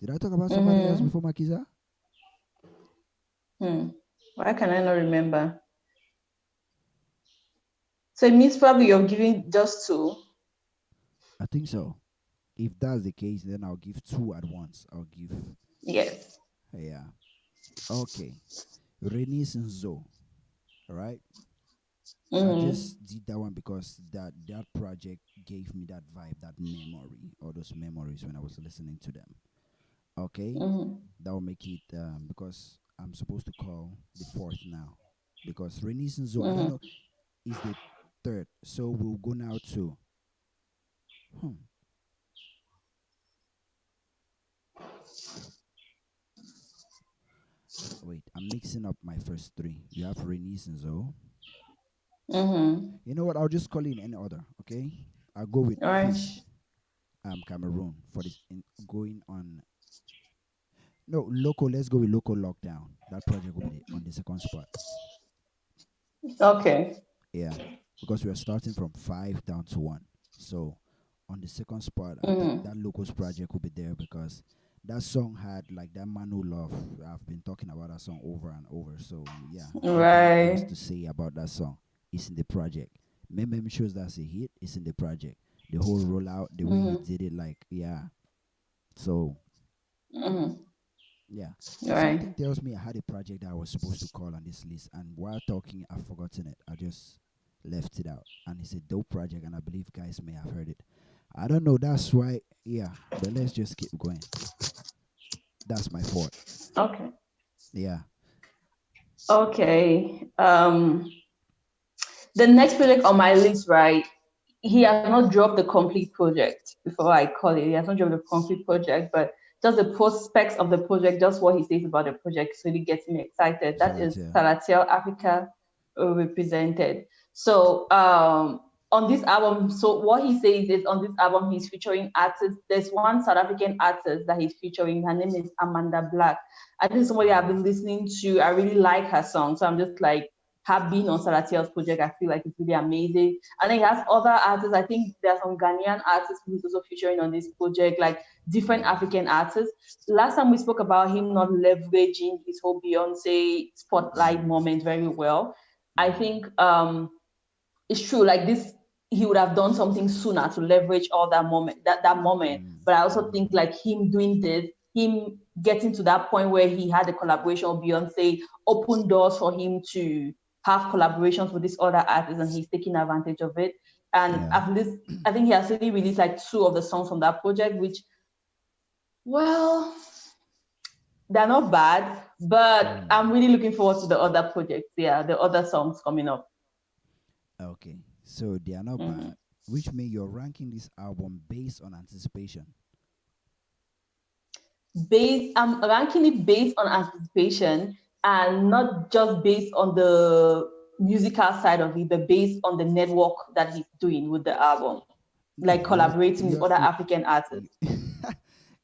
Did I talk about somebody else mm-hmm. before Makiza? Why can I not remember? So it means probably you're giving just two. I think so. If that's the case, then I'll give two at once. I'll give, Yes. yeah. Okay. Renis and Zo. All right. I Mm-hmm. just did that one because that project gave me that vibe, that memory, all those memories when I was listening to them. Okay, Mm-hmm. that will make it because I'm supposed to call the fourth now because Renaissance Zoo. I don't Mm-hmm. know is the third, so we'll go now to. Hmm, wait, I'm mixing up my first three. You have Renaissance Zoo. Mm-hmm. You know what? I'll just call it in any order. Okay, I'll go with All right. Fish. Cameroon for this in going on. No, local. Let's go with local lockdown. That project will be on the second spot. Okay. Yeah, because we are starting from five down to one. So on the second spot, I think Mm-hmm. that locals project will be there because that song had like that Manu love. I've been talking about that song over and over. So yeah, nothing else Right. to say about that song. It's in the project. Meme shows that's a hit. It's in the project. The whole rollout, the way he Mm-hmm. did it, like yeah. So Mm-hmm. yeah. All right. Something tells me I had a project that I was supposed to call on this list, and while talking, I've forgotten it. I just left it out. And it's a dope project, and I believe guys may have heard it. I don't know. That's why, yeah. But let's just keep going. That's my fault. Okay. Yeah. Okay. The next project on my list, right? He has not dropped the complete project before I call it. He has not dropped the complete project, but just the prospects of the project, just what he says about the project, really gets me excited. That is Salatia. Salatiel Africa represented. So on this album, so what he says is on this album he's featuring artists. There's one South African artist that he's featuring. Her name is Amanda Black. I think somebody I've been listening to. I really like her song, so I'm just like have been on Salatiel's project. I feel like it's really amazing. And then he has other artists. I think there are some Ghanaian artists who's also featuring on this project, like different African artists. Last time we spoke about him not leveraging his whole Beyonce spotlight Mm. moment very well. I Mm. think it's true. Like this, he would have done something sooner to leverage all that moment, that moment. Mm. But I also Mm. think like him doing this, him getting to that point where he had a collaboration with Beyonce, opened doors for him to have collaborations with these other artists, and he's taking advantage of it. And Yeah. at least I think he has already released like two of the songs from that project, which well, they're not bad, but Mm. I'm really looking forward to the other projects. Yeah, the other songs coming up. Okay. So they are not Mm-hmm. bad, which means you're ranking this album based on anticipation. I'm ranking it based on anticipation and not just based on the musical side of it, but based on the network that he's doing with the album, like No, collaborating with other African you artists.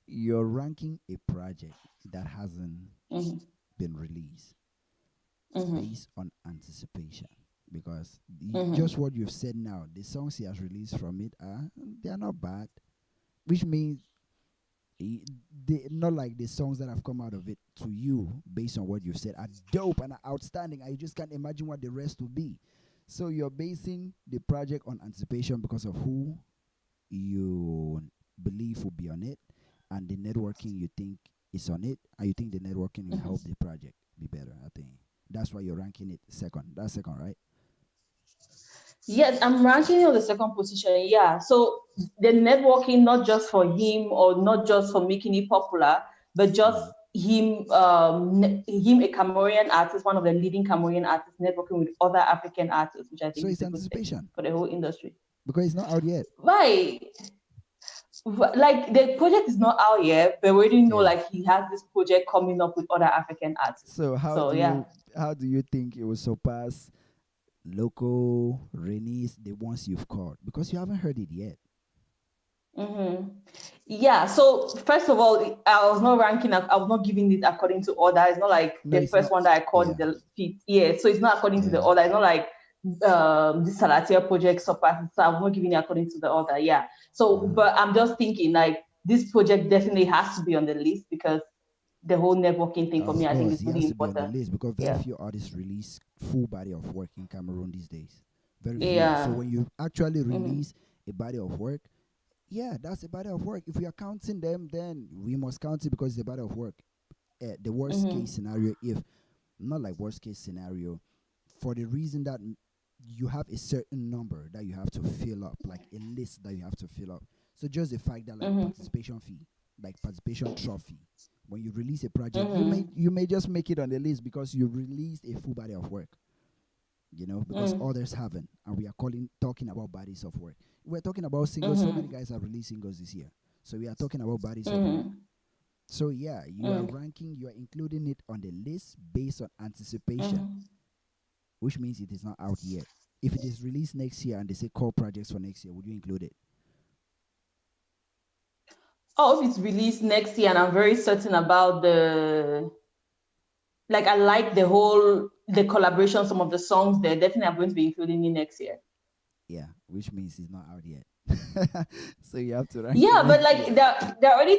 you're ranking a project that hasn't Mm-hmm. been released Mm-hmm. based on anticipation because Mm-hmm. just what you've said now, the songs he has released from it are they are not bad, which means they not like the songs that have come out of it to you based on what you've said are dope and are outstanding. I just can't imagine what the rest will be. So you're basing the project on anticipation because of who you believe will be on it and the networking you think is on it, and you think the networking will help Mm-hmm. the project be better. I think that's why you're ranking it second. That's second, right? Yes, I'm ranking it on the second position. Yeah. So the networking, not just for him or not just for making it popular, but just Mm. him a Cameroonian artist, one of the leading Cameroonian artists, networking with other African artists, which I So think is it's a good thing anticipation for the whole industry. because it's not out yet. Right. Like the project is not out yet, but we already know Yeah. like he has this project coming up with other African artists. So So yeah. how do you think it will surpass local Renis, the ones you've called? Because you haven't heard it yet. Mm-hmm. Yeah. So first of all, I was not ranking. I was not giving it according to order. It's not like No, the it's first not. one that I called Yeah, the fit. Yeah. So it's not according to the yeah. order. It's not like the Salatia project surpasses. So I'm not giving it according to the order. Yeah. So, Uh-huh. but I'm just thinking like this project definitely has to be on the list because the whole networking thing for me, Of I think course, is he really has to be on the important. list because very Yeah. few artists release full body of work in Cameroon these days. Very few. So Yeah. when you actually Mm-hmm. release a body of work, yeah, that's a body of work. If we are counting them, then we must count it because it's a body of work. The worst case Mm-hmm. scenario, if not like worst case scenario, for the reason that you have a certain number that you have to fill up, like a list that you have to fill up. So just the fact that like Mm-hmm. participation fee, like participation trophy, when you release a project, Mm-hmm. you may just make it on the list because you released a full body of work. Because Mm-hmm. others haven't, and we are talking about bodies of work. We're talking about singles. So many Mm-hmm. guys have released singles this year. So we are talking about bodies of work. Mm-hmm. So yeah, you are ranking, you are including it on the list based on anticipation, Mm-hmm. which means it is not out yet. If it is released next year and they say core projects for next year, would you include it? Oh, if it's released next year and I'm very certain about the like I like the collaboration, some of the songs there, definitely I'm going to be including it next year. Yeah, which means it's not out yet. So you have to rank it Yeah, but next like year. they're already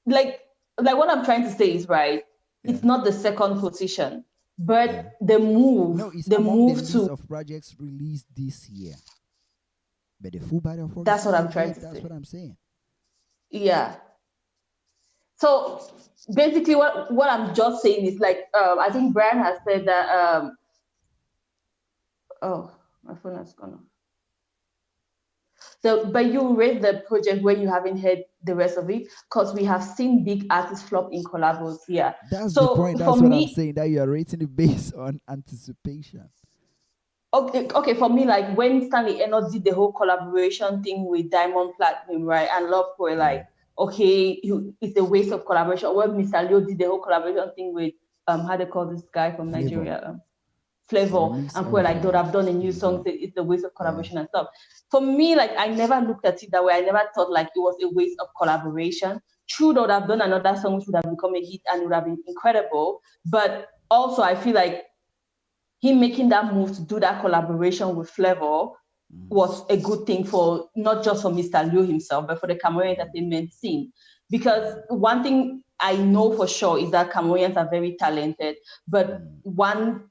like like what I'm trying to say is right. Yeah, It's not the second position, yeah. but No, it's the among the move list to of projects released this year. But the full body of work is that's what not I'm out trying yet. to That's say. what I'm saying. Yeah. So basically what I'm just saying is like I think Brian has said that oh my phone has gone off. So, but you rate the project when you haven't heard the rest of it, because we have seen big artists flop in collabos. Yeah. That's the So point. for That's what I'm me, saying. That you are rating it based on anticipation. okay, for me, like when Stanley Eno did the whole collaboration thing with Diamond Platinum, right, and Love for Yeah, like, okay, it's a waste of collaboration. When Mr. Leo did the whole collaboration thing with how they call this guy from flavor, Nigeria, Flavor, remix and people of like they would have done a new song, Lizzo. say it's a waste of Yeah. collaboration and stuff. For me, like I never looked at it that way. I never thought like it was a waste of collaboration. True, they would have done another song which would have become a hit and it would have been incredible. But also, I feel like him making that move to do that collaboration with Flavor Mm, was a good thing for not just for Mr. Liu himself, but for the Cameroon mm, entertainment scene. Because mm, one thing I know for sure is that Cameroonians are very talented, but mm. one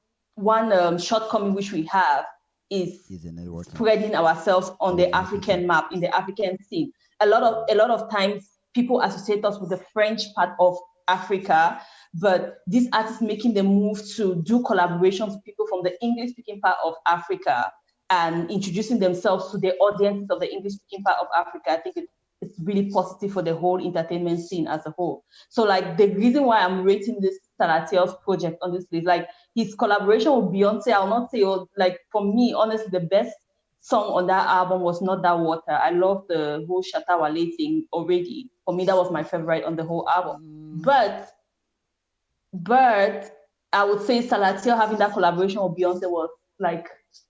shortcoming which we have is Is a networking spreading ourselves on or the African marketing. map in the African scene. Mm, A lot of times people associate us with the French part of Africa, but these artists making the move to do collaborations with people from the English speaking part of Africa and introducing themselves to the audiences of the English speaking part of Africa, I think it's really positive for the whole entertainment scene as a whole. So like the reason why I'm rating this Salatiel's project on this list, like his collaboration with Beyonce, I'll not say, oh, like for me, honestly, the best song on that album was Not That Water. I love the whole Shatta Wale thing already. For me, that was my favorite on the whole album. mm, But but I would say Salatiel having that collaboration with Beyonce was like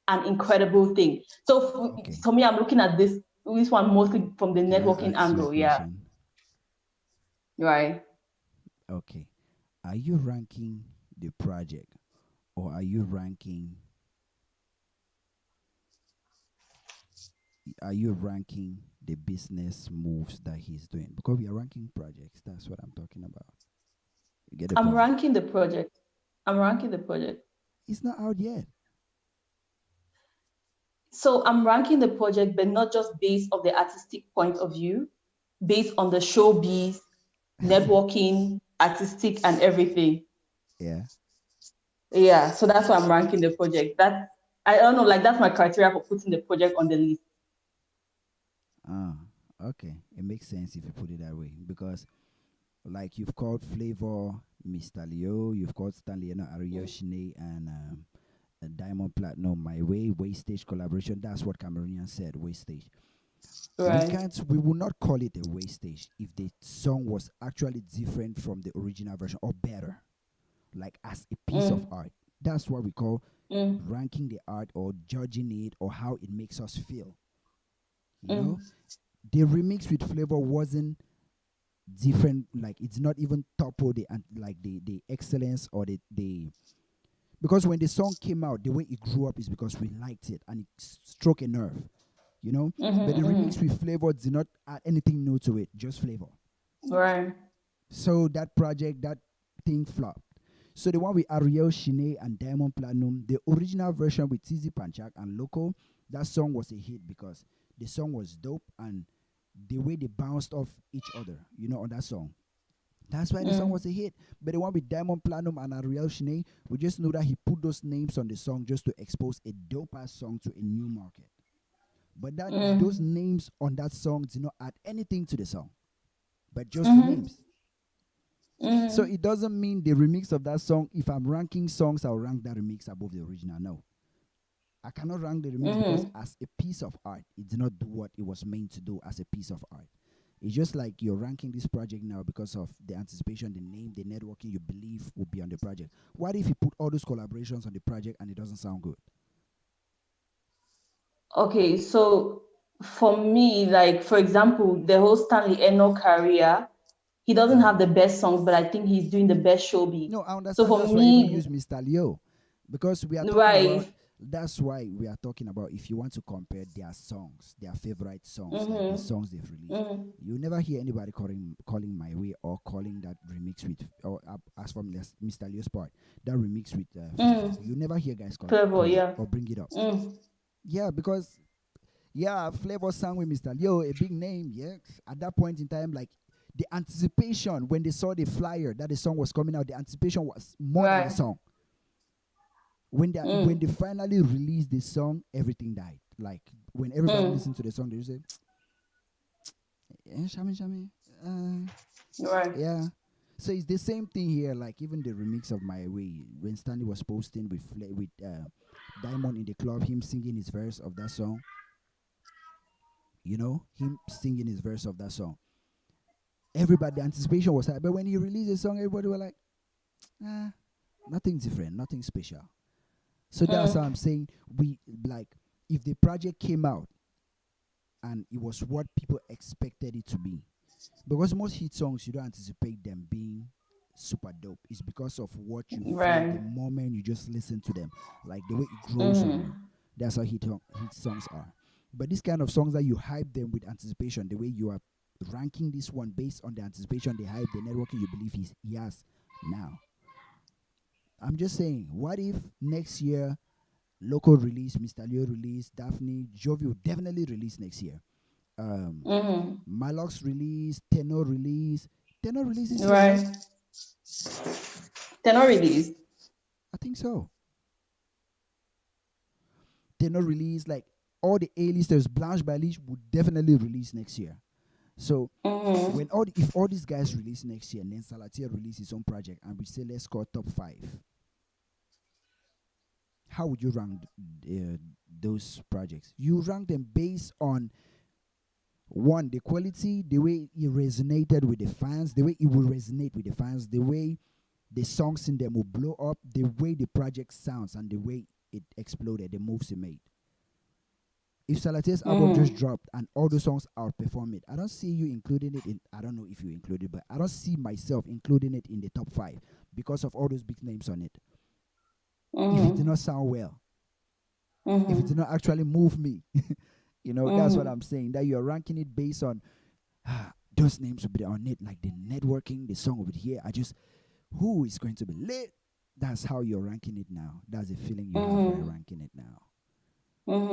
an incredible thing. So okay. for me, I'm looking at this one mostly from the Can I networking ask you a angle. Yeah, question? right. Okay. Are you ranking the project or are you ranking the business moves that he's doing? Because we are ranking projects. That's what I'm talking about. You get the I'm point? ranking the project. I'm ranking the project. It's not out yet. So I'm ranking the project, but not just based on the artistic point of view, based on the showbiz, networking, artistic, and everything. Yeah. Yeah, so that's why I'm ranking the project. That I don't know, like that's my criteria for putting the project on the list. Ah, okay. It makes sense if you put it that way because, like, you've called Flavor Mr. Leo, you've called Stanley Arioshine, and Diamond Platinum My Way, Wastage collaboration. That's what Cameroonian said, Wastage. We Right. can't, we will not call it a wastage if the song was actually different from the original version or better, like as a piece of Mm, art. That's what we call mm, ranking the art or judging it or how it makes us feel. You know, mm, the remix with Flavor wasn't different. Like it's not even topple the like the excellence or the because when the song came out, the way it grew up is because we liked it and it struck a nerve, you know. But the remix with Flavor did not add anything new to it, just Flavor. Right. So that project, that thing flopped. So the one with Ariel Shine and Diamond Platinum, the original version with TZ Panchak and Loco, that song was a hit because the song was dope and the way they bounced off each other, you know, on that song. That's why the song was a hit. But the one with Diamond Platinum and Ariel Shine, we just know that he put those names on the song just to expose a dope ass song to a new market. But that those names on that song did not add anything to the song, but just the names. So it doesn't mean the remix of that song. If I'm ranking songs, I'll rank that remix above the original. No, I cannot rank the remix because as a piece of art, it did not do what it was meant to do as a piece of art. It's just like you're ranking this project now because of the anticipation, the name, the networking you believe will be on the project. What if you put all those collaborations on the project and it doesn't sound good? Okay, so for me, like for example, the whole Stanley Eno career, he doesn't have the best songs, but I think he's doing the best showbiz. No, I So understand. for That's why I even me, use Mr. Leo. Because we are talking about, right. that's why we are talking about if you want to compare their songs, their favorite songs, like the songs they've released. You never hear anybody calling My Way or calling that remix with, or as from Mr. Leo's part, that remix with Flavor. You never hear guys Flavor, call it yeah. or bring it up. Yeah, because yeah, Flavor sang with Mr. Leo, a big name. Yeah, at that point in time, like the anticipation when they saw the flyer that the song was coming out, the anticipation was more than the Right. song. When they finally released the song, everything died. Like when everybody listened to the song, they say, "Shami Shami," Right. yeah. So it's the same thing here. Like even the remix of My Way, when Stanley was posting with Diamond in the club, him singing his verse of that song. You know, him singing his verse of that song. Everybody, the anticipation was high. But when he released the song, everybody were like, ah, nothing different, nothing special. So that's how I'm saying we like if the project came out and it was what people expected it to be. Because most hit songs you don't anticipate them being super dope. It's because of what you feel the Right. moment you just listen to them. Like the way it grows on you. That's how hit songs are. But this kind of songs that you hype them with anticipation, the way you are ranking this one based on the anticipation, the hype, the networking you believe he has now. I'm just saying, what if next year Local release, Mr. Leo release, Daphne, Jovi will definitely release next year. Malox release, Tenor release. Tenor release this year, right? Right. They're not released. I think so. Tenor release, like all the A-listers, Blanche Balich would definitely release next year. So when if all these guys release next year and then Salatier release his own project and we say let's score top 5, how would you rank those projects? You rank them based on one, the quality, the way it resonated with the fans, the way it will resonate with the fans, the way the songs in them will blow up, the way the project sounds, and the way it exploded, the moves it made. If Salatier's album just dropped and all the songs outperform it, I don't see you including it in. I don't know if you include it, but I don't see myself including it in the top 5 because of all those big names on it. If it did not sound well, if it did not actually move me, you know, that's what I'm saying. That you're ranking it based on those names will be on it, like the networking, the song over here. Who is going to be lit? That's how you're ranking it now. That's the feeling you have while ranking it now.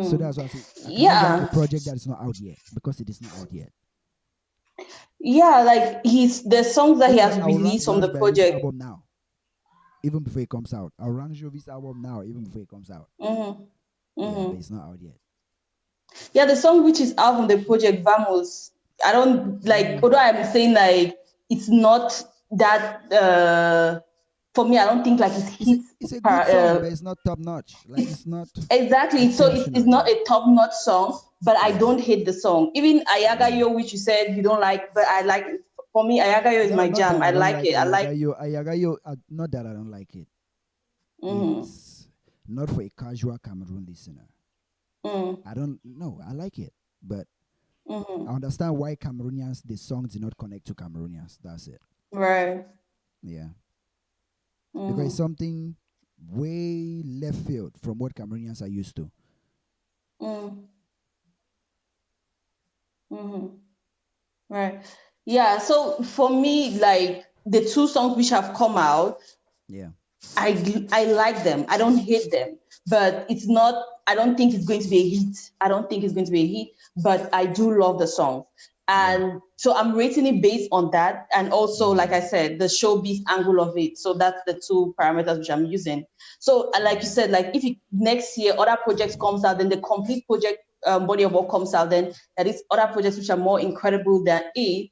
So that's why I say I cannot rank a Yeah. project that is not out yet because it is not out yet. Yeah, like he's the songs that he Just has like I will rank released from Blanche the Bailey's project. album now, even before it comes out. I'll rank Jovi's album now, even before it comes out. Yeah, but it's not out yet. Yeah, the song which is out from the project Vamos. I don't like, although I'm saying like it's not that for me, I don't think like it hits It's a good song, but it's not top notch. Like it's it's not exactly, so it's exceptional. not Yeah, a top-notch song, but I yeah, don't hate the song. Even yeah. Ayagayo, which you said you don't like, but I like it. For me, Ayagayo is No, my not jam. that I I don't like like it. I like. Ayagayo. Ayagayo. Not that I don't like it. It's not for a casual Cameroon listener. I don't know. I like it, but Mm-hmm. I understand why Cameroonians the songs do not connect to Cameroonians. That's it. Right. Yeah, because it's Mm-hmm. something way left field from what Cameroonians are used to. Mm-hmm. Mm-hmm. Right. Yeah. So for me, like the two songs which have come out, Yeah, I like them. I don't hate them, but it's not. I don't think it's going to be a hit. I don't think it's going to be a hit, but I do love the song, yeah. and so I'm rating it based on that, and also, like Mm-hmm. I said, the showbiz angle of it. So that's the two parameters which I'm using. So, like you Mm-hmm. said, like if next year other projects comes out, then the complete project body of work comes out, then that is other projects which are more incredible than it,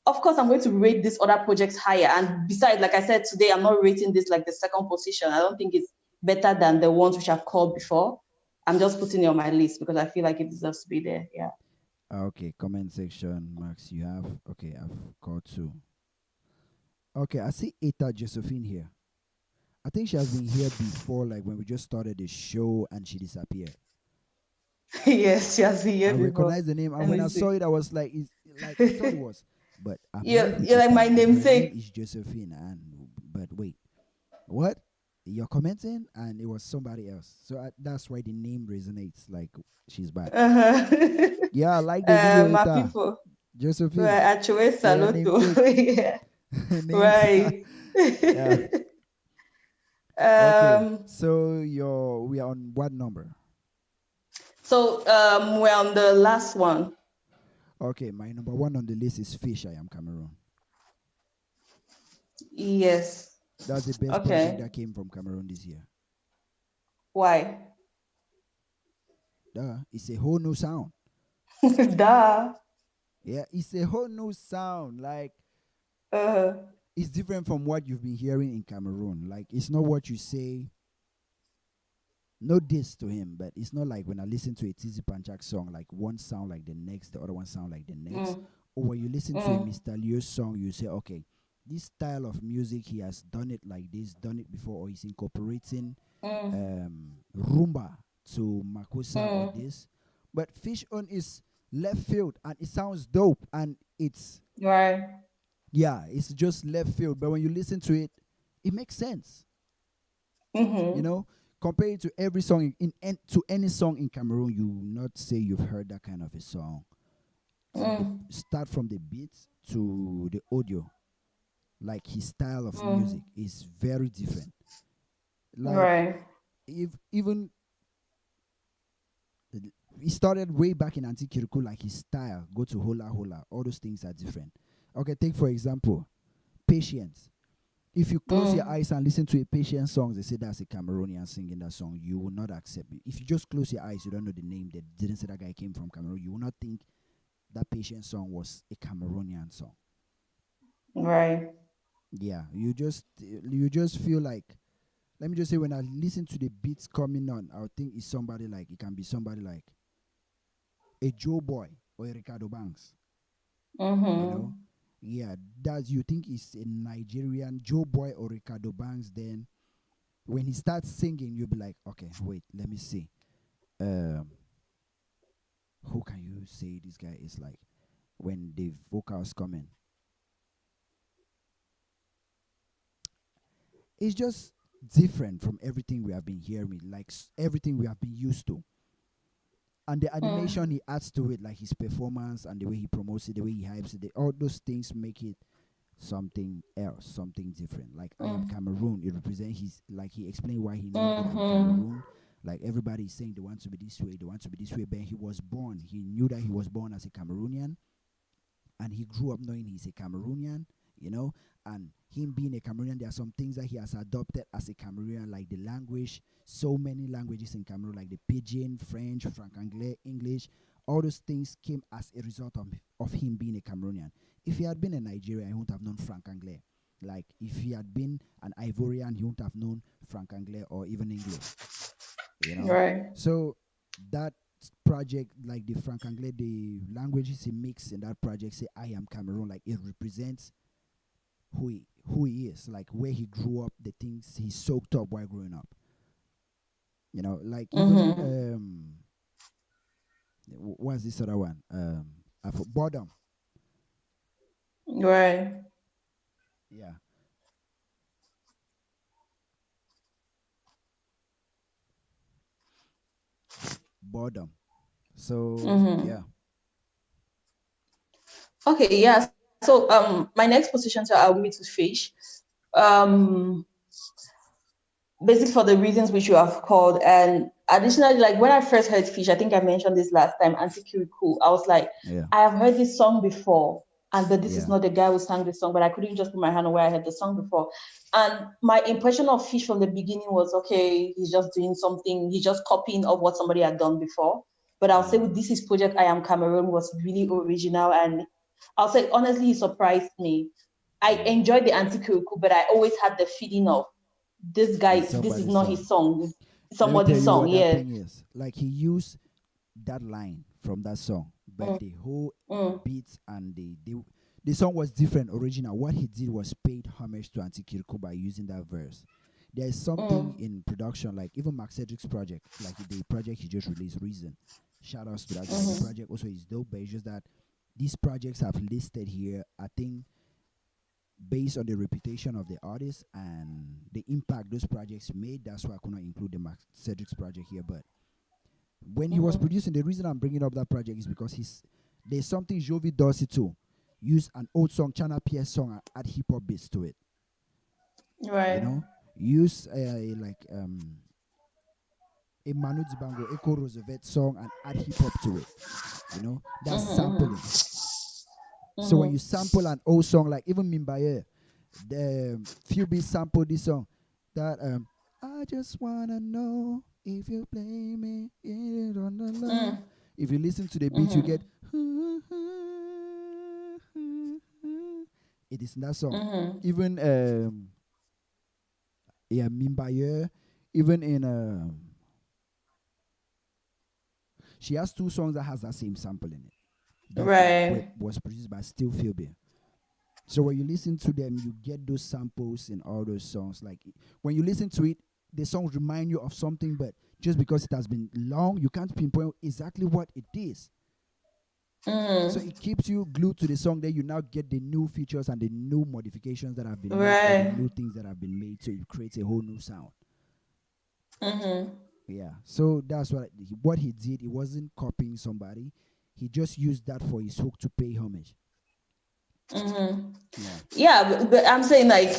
of course I'm going to rate these other projects higher. And besides, like I said today, I'm not rating this like the second position. I don't think it's better than the ones which I've called before. I'm just putting it on my list because I feel like it deserves to be there. Yeah. Okay, comment section, Max. You have okay. I've got two. Okay, I see Eta Josephine here. I think she has been here before, like when we just started the show, and she disappeared. Yes, she has been I here before. recognized the name, and Let when me I saw see. it, I was like, "It's like I thought it was." But I've met with You're like my Eta, and her name namesake. is Josephine. And but wait, what? You're commenting, and it was somebody else. So that's why the name resonates. Like she's back. Uh-huh. Yeah, I like the video, My Eta people. Josephine. Right, Achille Yeah, Saloto. namesake. Yeah. Namesake. Right. Yeah. Okay. um, So we are on what number? so we're on the last one. Okay, my number one on the list is Fish. I am Cameroon. Yes. That's the best project Okay. that came from Cameroon this year. Why? Duh, it's a whole new sound. Duh. Yeah, it's a whole new sound. Like Uh, it's different from what you've been hearing in Cameroon. Like it's not what you say. No diss to him, but it's not like when I listen to a TZ Panchak song, like one sound like the next, the other one sound like the next. mm, Or when you listen to a mm, Mr. Leo song, you say, okay, this style of music, he has done it like this, done it before, or he's incorporating mm, rumba to makosa or mm. this. But Fish on is left field and it sounds dope and it's Right. yeah, it's just left field. But when you listen to it, it makes sense. You Mm-hmm. know, compare it to every song to any song in Cameroon, you will not say you've heard that kind of a song. The Mm, start from the beats to the audio, like his style of music mm. is very different. Like Right. if even he started way back in Antikiriku, like his style, go to Hola Hola, all those things are different. Okay, take for example, Patience. If you close your Mm, eyes and listen to a Patience song, they say that's a Cameroonian singing that song. You will not accept it. If you just close your eyes, you don't know the name. They didn't say that guy came from Cameroon. You will not think that Patience song was a Cameroonian song. right. Yeah, you just feel like. Let me just say, when I listen to the beats coming on, I would think it's somebody like it can be somebody like a Joe Boy or a Ricardo Banks. You know, Mm-hmm. yeah, that you think it's a Nigerian Joe Boy or Ricardo Banks. Then when he starts singing, you'll be like, okay, wait, let me see. Um, who can you say this guy is like when the vocals come in? It's just different from everything we have been hearing, like everything we have been used to. And the animation Mm, he adds to it, like his performance and the way he promotes it, the way he hypes it, all those things make it something else, something different. Like I am mm, Cameroon, it represents his like he explained why he named it I am mm-hmm. Cameroon. Like everybody is saying they want to be this way, they want to be this way. But he was born, he knew that he was born as a Cameroonian and he grew up knowing he's a Cameroonian, you know, and him being a Cameroonian, there are some things that he has adopted as a Cameroonian, like the language, so many languages in Cameroon, like the Pidgin, French, Franc-Anglais, English, all those things came as a result of him being a Cameroonian. If he had been a Nigerian, he wouldn't have known Franc-Anglais. Like if he had been an Ivorian, he wouldn't have known Franc-Anglais or even English, you know. Right. So that project, like the Frank Anglais, the languages he mixed in that project, say I am Cameroon, like it represents who he is, like where he grew up, the things he soaked up while growing up. You know, like even Mm-hmm. what's this other one? I for boredom. Right. Yeah, boredom. So Mm-hmm. yeah, Okay, yeah. So my next position, so I'll give it to Fish. Um basically for the reasons which you have called. And additionally, like when I first heard Fish, I think I mentioned this last time, Anti-Kirikou, I was like, yeah, I have heard this song before, and but this is yeah. not the guy who sang the song, but I couldn't just put my hand on where I heard the song before. And my impression of Fish from the beginning was, okay, he's just doing something, he's just copying of what somebody had done before. But I'll say with Mm, this is project I Am Cameroon was really original, and I'll say honestly, he surprised me. I mm. enjoyed the Anti-Kirikou, but I always had the feeling of this It's guy, this is somebody's not song. his song. This is Let me tell somebody's you song. what that Yeah. thing is. Like he used that line from that song, but Mm, the whole mm, beats and the song was different original. What he did was paid homage to Auntie Kiriko by using that verse. There is something mm, in production, like even Mark Cedric's project, like the project he just released, Reason. Shout outs to that guy. The mm-hmm, project also is dope, but it's just that these projects have listed here, I think, based on the reputation of the artist and the impact those projects made. That's why I could not include the Mark Cedric's project here. But when he was mm-hmm. producing, the reason I'm bringing up that project is because there's something Jovi does it too. Use an old song, Chana PS song, and add hip hop beats to it. You Right. know, use like a Manu Dibango, Echo Roosevelt song and add hip hop to it. You know, that's sampling. Mm-hmm, So when you mm-hmm, sample an old song, like even Mimbaye, the few beats sample this song, that I just wanna know if you play me in it on the love. mm, If you listen to the beat, you get mm-hmm, it is in that song. mm-hmm. Even yeah, Mimbaye, even in she has two songs that has that same sample in it that Right. was produced by Still Philby. So when you listen to them, you get those samples in all those songs. Like when you listen to it, the songs remind you of something, but just because it has been long, you can't pinpoint exactly what it is. So Mm-hmm. it keeps you glued to the song. Then you now get the new features and the new modifications that have been made, or the Right. new things that have been made. So it creates a whole new sound. Mm-hmm. Yeah. So that's what he did. He wasn't copying somebody. He just used that for his hook to pay homage. Mm-hmm. Yeah. Yeah, but I'm saying like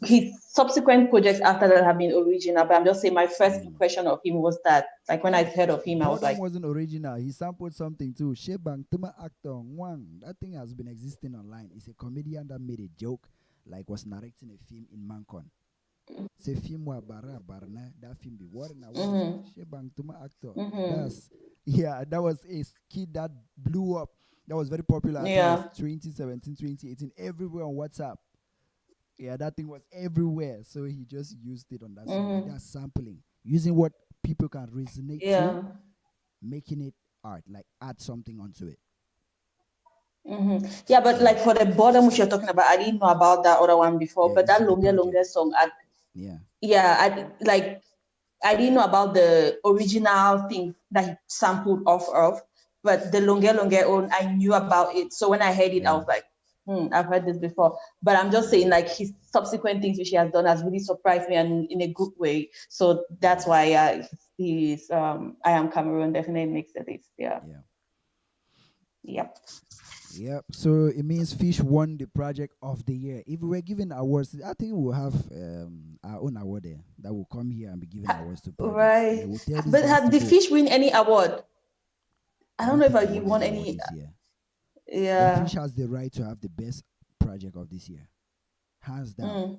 his subsequent projects after that have been original. But I'm just saying my first Mm. impression of him was that, like when I No, heard of him, I was Boredom like, wasn't original. He sampled something too. Shebang Tuma actor Wang. That thing has been existing online. It's a comedian that made a joke, like was narrating a film in Mancon. Say film wa bara barna. That film be war na war. mm-hmm, Shebang Tuma actor. mm-hmm, That's yeah. That was a skit that blew up. That was very popular. I think it was yeah, 2017, 2018. Everywhere on WhatsApp. Yeah, that thing was everywhere. So he just used it on that song. Like mm-hmm, that's sampling. Using what people can resonate to, yeah. making it art, like add something onto it. Mm-hmm. Yeah, but Yeah, like for the bottom which you're talking about, I didn't know about that other one before. yeah, But it's that in the longer, project. longer song, Yeah, yeah, I didn't know about the original thing that he sampled off of, but the longer, longer own, I knew about it. So when I heard it, I yeah, was like, I've heard this before. But I'm just yeah, saying, like his subsequent things which he has done has really surprised me and in a good way. So that's mm, why he's I Am Cameroon definitely makes the list. Yeah. yeah, Yep. yep. So it means Fish won the project of the year. If we were giving awards, I think we'll have our own award there that will come here and be giving awards to projects. Then Right. we'll tell these But guys had to the vote. fish win any award? I I don't don't know think he if he won won any award any. this year, but Yeah. Fish has the right to have the best project of this year, hands down. Mm.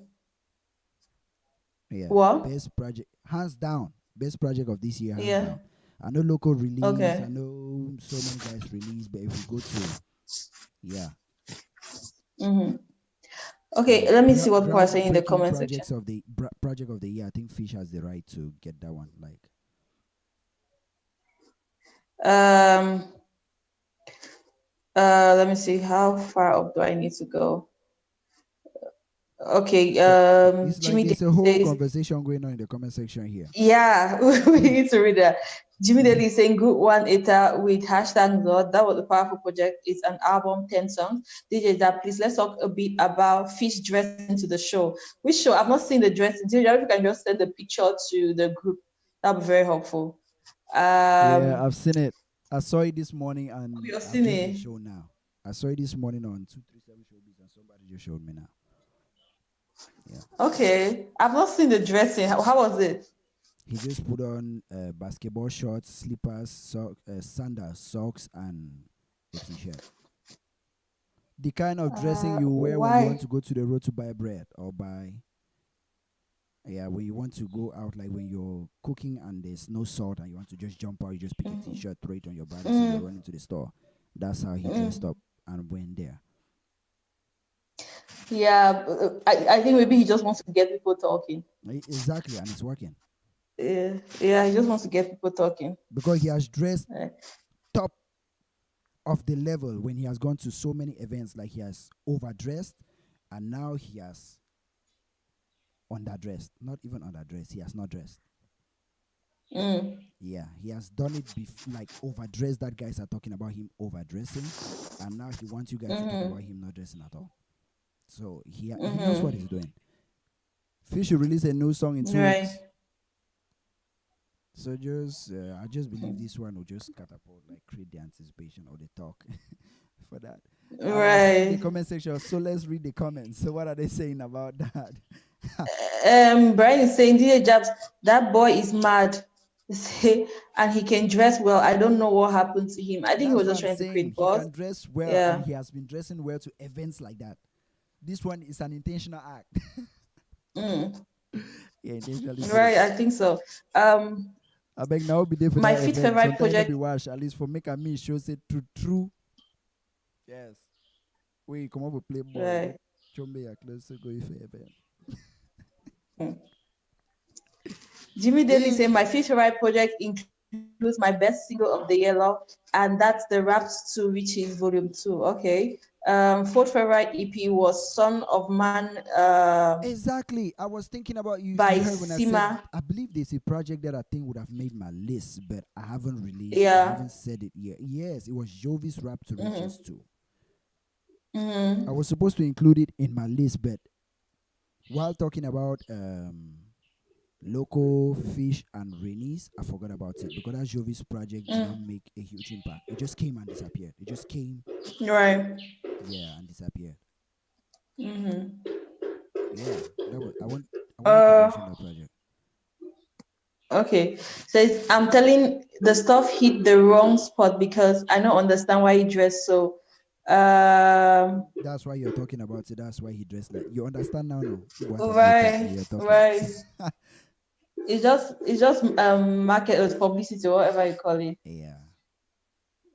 Yeah, What? best project, hands down. Best project of this year, hands Yeah. down. I know local release. I Okay. know so many guys release, but if we go to yeah, Mm-hmm. Okay, let me see what people are saying in the groundbreaking comment section. projects of the project of the year, I think Fish has the right to get that one. Like Um, let me see. How far up do I need to go? Okay. So it's like Jimmy there's a Daly whole says, conversation going on in the comment section here. yeah, we need to read that. Jimmy Daly is saying, good one, Eta, with hashtag God. That was a powerful project. It's an album, 10 songs. DJ, that please let's talk a bit about Fish dressing to the show. Which show? I've not seen the dressing. DJ, if you can just send the picture to the group, that'll be very helpful. Yeah, Um, I've seen it. I saw it this morning and you've I've seen just been it. shown now. I saw it this morning on 237 Showbiz and somebody just showed me now. Yeah. Okay. I've not seen the dressing. How was it? He just put on basketball shorts, slippers, sandals, socks, and a t-shirt. The kind of dressing you wear when you want Why? to go to the road to buy bread or buy, yeah, when you want to go out, like when you're cooking and there's no salt and you want to just jump out, you just pick a t-shirt, throw it on your body, say you're Mm, running to the store. That's how he dressed mm. up and went there. Yeah, I think maybe he just wants to get people talking. Exactly, and it's working Yeah, he just wants to get people talking. because he has dressed Uh, top of the level when he has gone to so many events. Like he has overdressed, and now he has underdressed. Not even underdressed. He has not dressed. mm, Yeah, he has done it like overdressed. That guys are talking about him overdressing, and now he wants you guys to talk about him not dressing at all. So he knows what he's doing. Fish will release a new song in 2 weeks. right, So I just believe this one will just catapult, like create the anticipation or the talk for that. And I see in the right. comment section. So let's read the comments. So what are they saying about that? Brian is saying, DJ Jabs, that boy is mad. Say, and he can dress well. I don't know what happened to him. I think he That's was what just I'm trying to saying. create He buzz. can dress well, and Yeah. he has been dressing well to events like that. This one is an intentional act. Mm, Yeah, intentionally did it. right, I think so. Um, I beg now be there for my that fifth event. favorite Sometimes not be project. watch. At least for make a me shows it true. Yes. We come up with play ball. Make Right. Chombe a close to go if event. Mm. Jimmy Daly saying Fish. my fifth favorite project includes my best single of the year, love, and that's the Raps to Riches Volume 2. Okay. Fourth favorite EP was Son of Man Exactly. I was thinking about you. by You heard when I said Sima. I believe there's a project that I think would have made my list, but I haven't released. I Yeah. haven't said it yet. Yes, it was Jovi's Rap to Riches Mm-hmm. too. I Mm-hmm. was supposed to include it in my list, but while talking about local fish and rainies, I forgot about it because that Jovi's project did not Mm. make a huge impact. It just came and disappeared. It just came, Right. yeah, and disappeared. Mm-hmm. Yeah, that was I wanted to Uh, mention that project. okay. Says I'm telling the stuff hit the wrong spot because I don't understand why he dressed so. Um, That's why you're talking about it. That's why he dressed like you understand now. No, what have you talk and right, you're talking. right. It's just market or publicity or whatever you call it. Yeah,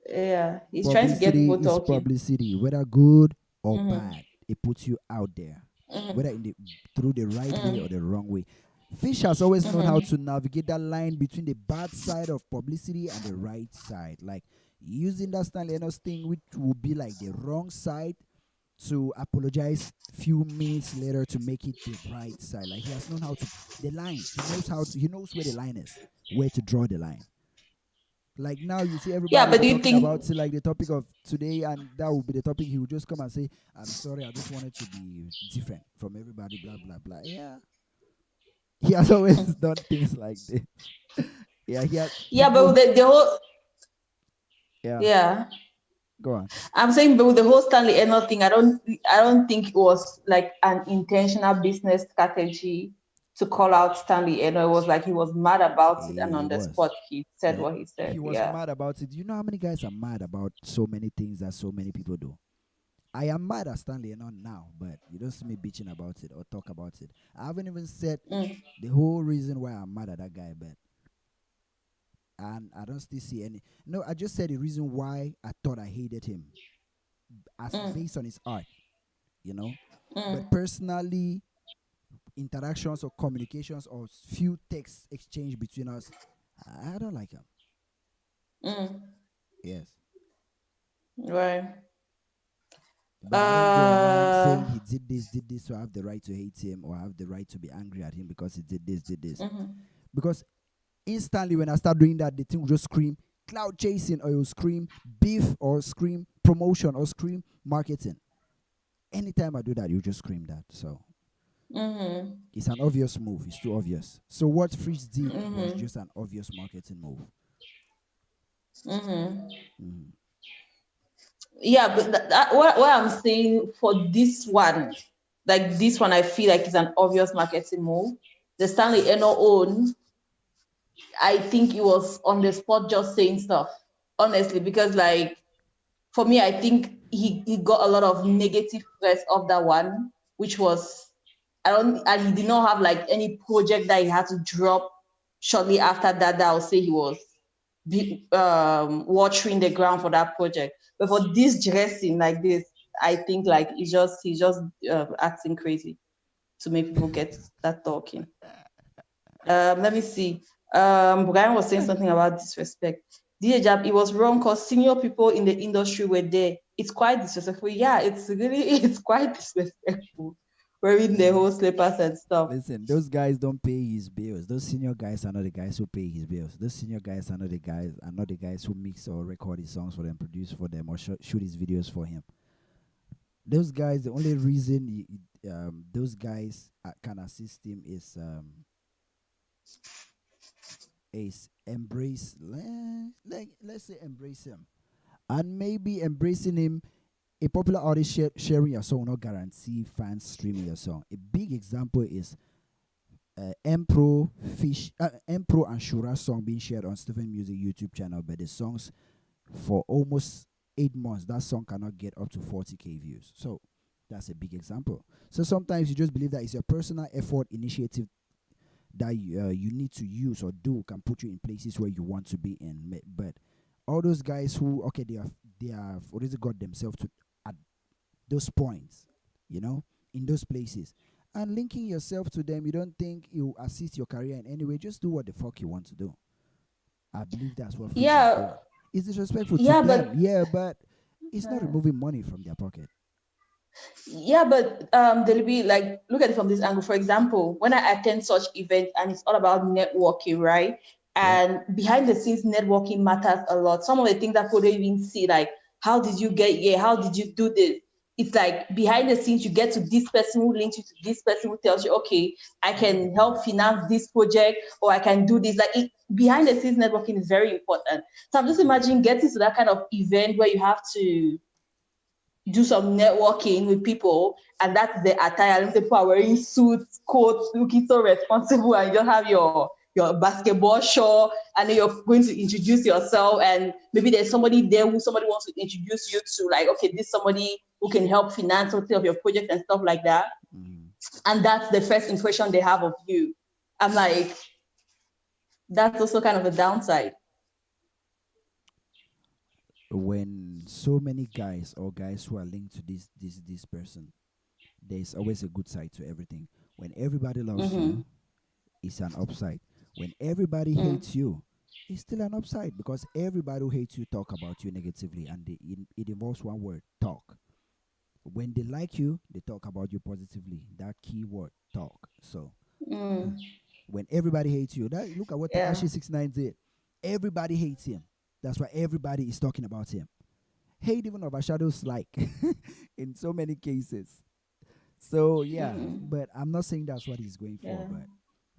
Yeah, he's trying to get publicity people is talking. publicity, whether good or Mm-hmm. bad. It puts you out there, whether Mm-hmm. in the through the right way or Mm-hmm. the wrong way. Fish has always known how Mm-hmm. to navigate that line between the bad side of publicity and the right side, like using that Stanley Enos thing, which would be like the wrong side, to apologize few minutes later to make it the right side. Like he has known how to the line. He knows where the line is, where to draw the line. Like now you see Yeah, everybody but be do you talking about think? say like the topic of today, and that will be the topic. He will just come and say, I'm sorry, I just wanted to be different from everybody, blah blah blah. Yeah. He has always done things like this. Yeah, he Yeah, but knows. with the whole Yeah, yeah. go on. I'm saying, but with the whole Stanley Eno thing, I don't think it was like an intentional business strategy to call out Stanley Eno. It was like he was mad about it, and He on the was. spot he said what he said. He was Yeah. mad about it. You know how many guys are mad about so many things that so many people do? I am mad at Stanley and not now, but you don't see me bitching about it or talk about it. I haven't even said Mm, the whole reason why I'm mad at that guy, but and I don't still see any. No, I just said the reason why I thought I hated him as mm, based on his art, you know. But mm, personally, interactions or communications or few text exchange between us, I don't like him. mm. Yes, Right. But I don't go online Uh, saying he did this, so I have the right to hate him or I have the right to be angry at him because he did this. Because instantly when I start doing that, the thing will just scream cloud chasing, or it will scream beef, or scream promotion, or scream marketing. Anytime I do that, you just scream that. So it's an obvious move. It's too obvious. So what Fritz did was just an obvious marketing move. Mhm. yeah, but what I'm saying for this one, like this one, I feel like it's an obvious marketing move. The Stanley Eno own, I think it was on the spot just saying stuff, honestly, because like for me, I think he got a lot of negative press of that one, which was I don't and he did not have like any project that he had to drop shortly after that I'll say he was watering the ground for that project. But for this dressing like this, I think like he's just acting crazy to make people get that talking. Let me see. Brian was saying something about disrespect. DJ Jab, it was wrong because senior people in the industry were there. It's quite disrespectful. Yeah, it's really it's quite disrespectful. Wearing the whole slippers and stuff. Listen, those guys don't pay his bills. Those senior guys are not the guys who pay his bills. Those senior guys are not the guys who mix or record his songs for them, produce for them, or shoot his videos for him. Those guys, the only reason those guys can assist him is embrace, like let's say embrace him, and maybe embracing him. A popular artist sharing your song will not guarantee fans streaming your song. A big example is Empro and Shura's song being shared on Stephen Music YouTube channel, but the songs for almost 8 months, that song cannot get up to 40K views. So that's a big example. So sometimes you just believe that it's your personal effort, initiative that you need to use or do can put you in places where you want to be in. But all those guys who they have already got themselves to at those points, you know, in those places, and linking yourself to them, you don't think you assist your career in any way. Just do what the fuck you want to do. I believe that's what Freeze is Yeah, doing. It's disrespectful to yeah, them, but yeah, but it's not removing money from their pocket. yeah, but there'll be like look at it from this angle. For example, when I attend such events and it's all about networking, right? Yep. And behind the scenes, networking matters a lot. Some of the things that people don't even see, like how did you get here? How did you do this? It's like behind the scenes, you get to this person who links you to this person who tells you, okay, I can help finance this project or I can do this. Like behind the scenes networking is very important. So I'm just imagining getting to that kind of event where you have to do some networking with people, and that's the attire. And people are wearing suits, coats, looking so responsible, and you just have your basketball short, and then you're going to introduce yourself, and maybe there's somebody there who somebody wants to introduce you to, like, okay, this somebody who can help finance something of your project and stuff like that. Mm. And that's the first impression they have of you. I'm like, that's also kind of a downside. When so many guys or guys who are linked to this person, there's always a good side to everything. When everybody loves you, it's an upside. When everybody hates you, it's still an upside, because everybody who hates you talk about you negatively, and it involves one word: talk. When they like you, they talk about you positively. That key word, talk. So when everybody hates you, look at what Yeah. Takashi 69 did. Everybody hates him. That's why everybody is talking about him. Hate even overshadows like in so many cases. So yeah, but I'm not saying that's what he's going for, Yeah. but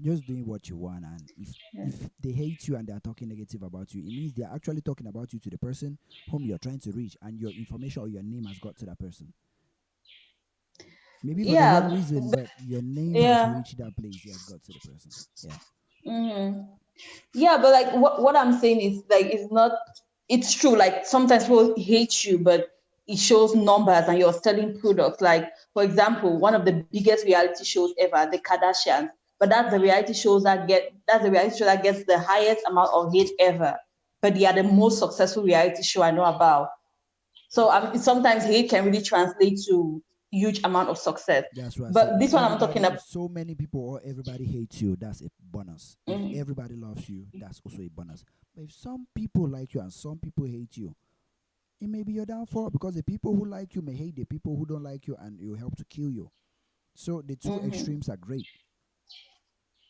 just doing what you want. And if they hate you and they're talking negative about you, it means they're actually talking about you to the person whom you're trying to reach, and your information or your name has got to that person. Maybe for the wrong Yeah. reason, but your name has Yeah. reached that place. It has got to the person. Yeah. Yeah, but like what I'm saying is like it's not it's true. Like sometimes people hate you, but it shows numbers and you're selling products. Like, for example, one of the biggest reality shows ever, the Kardashians. But that's the reality show that gets the highest amount of hate ever. But they are the most successful reality show I know about. So sometimes hate can really translate to huge amount of success. That's what I said. But this one I'm talking If about. so many people or everybody hates you, that's a bonus. If everybody loves you, that's also a bonus. But if some people like you and some people hate you, it may be your downfall because the people who like you may hate the people who don't like you and it will help to kill you. So the two extremes are great.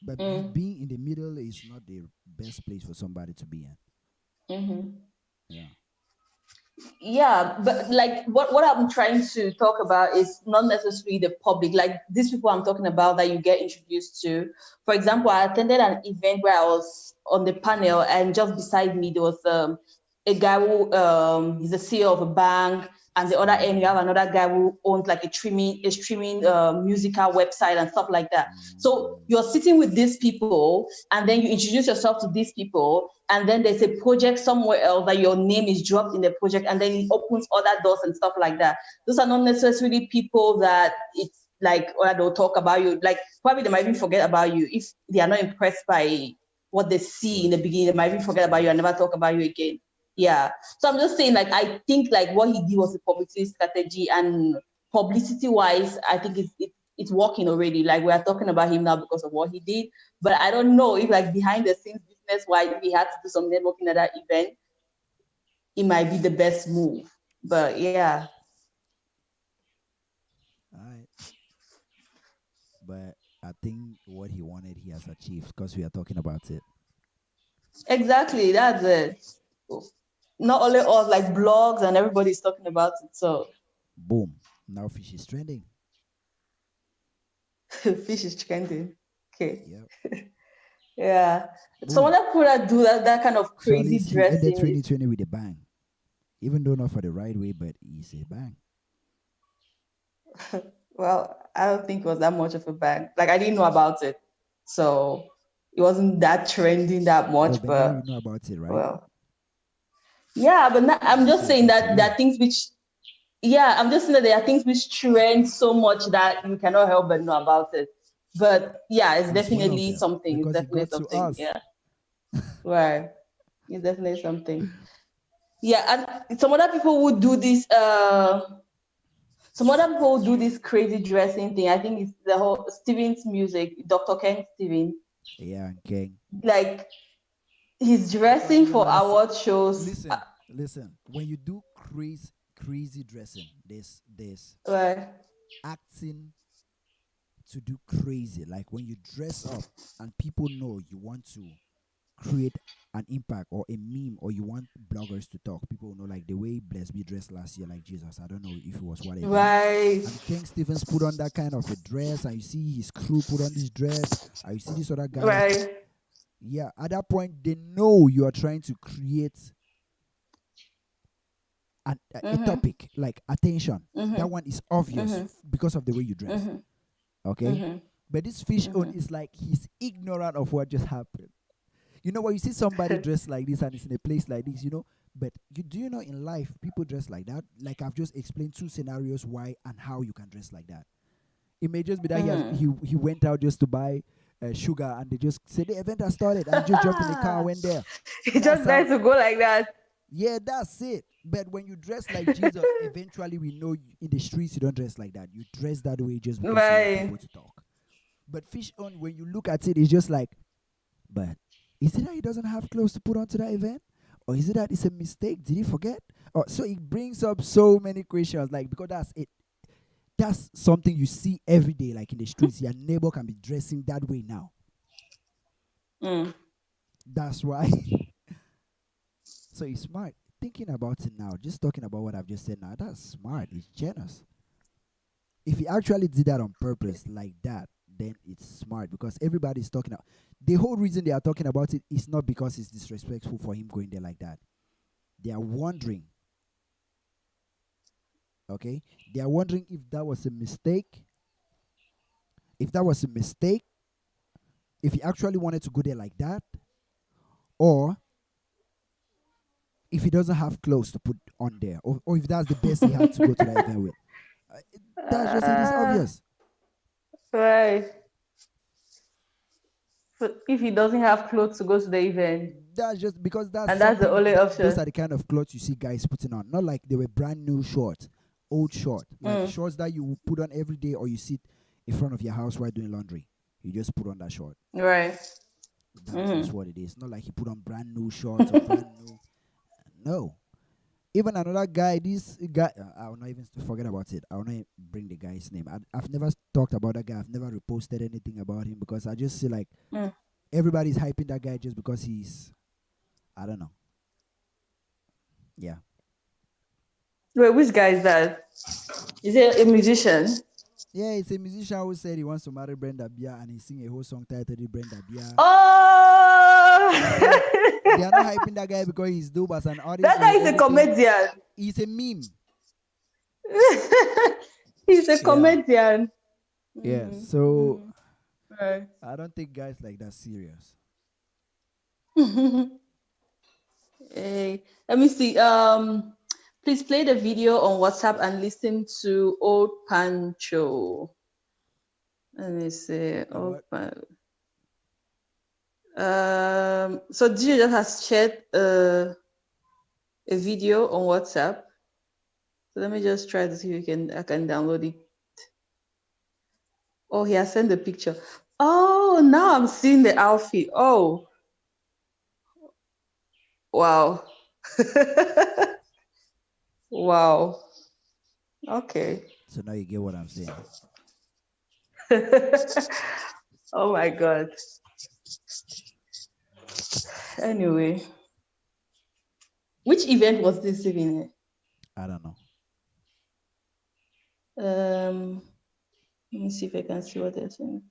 But being in the middle is not the best place for somebody to be in. Yeah. Yeah, but like what I'm trying to talk about is not necessarily the public, like these people I'm talking about that you get introduced to. For example, I attended an event where I was on the panel, and just beside me there was a guy who is the CEO of a bank, and the other end you have another guy who owns like a streaming musical website and stuff like that. So you're sitting with these people, and then you introduce yourself to these people, and then there's a project somewhere else that your name is dropped in the project, and then it opens other doors and stuff like that. Those are not necessarily people that it's like, or they'll talk about you. Like probably they might even forget about you if they are not impressed by what they see in What the they beginning. They might even see. forget about you and never talk about you again. Yeah. So I'm just saying, like, I think like what he did was a publicity strategy, and publicity wise, I think it's working already. Like we are talking about him now because of what he did. But I don't know if like behind the scenes business wise, if he had to do some networking at that event, it might be the best move. But yeah, All right. But I think what he wanted, he has achieved because we are talking about it. exactly. That's it. Not only us, like blogs and everybody's talking about it. So Boom. Now fish is trending. fish is trending. Okay. Yep. Yeah. Some Boom. other people that do that kind of So at crazy least he ended dressing. 2020 with a bang. Even though not for the right way, but he's a bang. Well, I don't think it was that much of a bang. Like I didn't know about it. So it wasn't that trending that No, much, but now you but know about it, right? well. Yeah, but I'm just So saying good to that there you. are things which, yeah, I'm just saying that there are things which trend so much that you cannot help but know about it. But yeah, it's It's one of definitely them something. It's because it definitely got to something. us. Yeah, right. It's definitely something. Yeah, and some other people would do this. Some other people do this crazy dressing thing. I think it's the whole Steven's music, Dr. Ken Steven. Yeah, and King. Like he's Because dressing you for realize, award shows. listen. When you do crazy dressing, there's Right. acting to do crazy. Like when you dress up and people know you want to create an impact or a meme or you want bloggers to talk. People know like the way Bless B dressed last year, like Jesus. I don't know if it was what event. Right. And King Stevens put on that kind of a dress, and you see his crew put on this dress, and you see these other guys. Right. Yeah, at that point, they know you are trying to create a Mm-hmm. topic like attention. That Mm-hmm. one is obvious Mm-hmm. because of the way you dressed. Mm-hmm. Okay? Mm-hmm. But this fish on Mm-hmm. is like he's ignorant of what just happened. You know, when you see somebody dressed like this and it's in a place like this, but do you know in life people dress like that? Like I've just explained two scenarios why and how you can dress like that. It may just be that Mm-hmm. he went out just to buy sugar and they just said the event has started and just jumped in the car and went there. He That's just how. meant to go like that. Yeah, that's it. But when you dress like Jesus, eventually we know in the streets you don't dress like that. You dress that way just because you want people Right. to talk. But fish on, when you look at it, it's just like, but is it that he doesn't have clothes to put onto that event? Or is it that it's a mistake? Did he forget? Or so it brings up so many questions, like because that's it. That's something you see every day, like in the streets. Your neighbor can be dressing that way now. Mm. That's why. So he's smart. Thinking about it now, just talking about what I've just said now, that's smart. It's generous. If he actually did that on purpose like that, then it's smart because everybody's talking about. The whole reason they are talking about it is not because it's disrespectful for him going there like that. They are wondering, okay? They are wondering if that was a mistake. If that was a mistake, if he actually wanted to go there like that, or if he doesn't have clothes to put on there, or if that's the best he had to go to that event with. That's just it. It's Uh, obvious. right. So if he doesn't have clothes to go to the event, That's just because that's and that's the something only those option. are the kind of clothes you see guys putting on. Not like they were brand new shorts, old short, like Mm. shorts that you put on every day or you sit in front of your house while doing laundry. You just put on that short. Right. That's just Mm. what it is. Not like you put on brand new shorts or brand new. No. Even another guy, this guy, I will not even forget about it. I will not bring the guy's name. I've never talked about that guy. I've never reposted anything about him because I just see like Mm. everybody's hyping that guy just because he's, I don't know. Yeah. Wait, which guy is that? Is he a musician? Yeah, it's a musician who said he wants to marry Brenda Bia and he sing a whole song titled Brenda Bia. Oh, But they are not hyping that guy because he's dope as an artist that or guy is a anything. comedian. He's a meme. He's a Yeah. comedian. Yeah. So Right. I don't think guys like that serious. Hey, let me see. Please play the video on WhatsApp and listen to Old Pancho. Let me see. Old What? So DJ just has shared a video on WhatsApp. So let me just try to see if I can download it. Oh, he has sent the picture. Oh, now I'm seeing the outfit. Oh, wow. Wow. Okay. So now you get what I'm saying. Oh my God. Anyway, which event was this even? I don't know. Let me see if I can see what they're saying.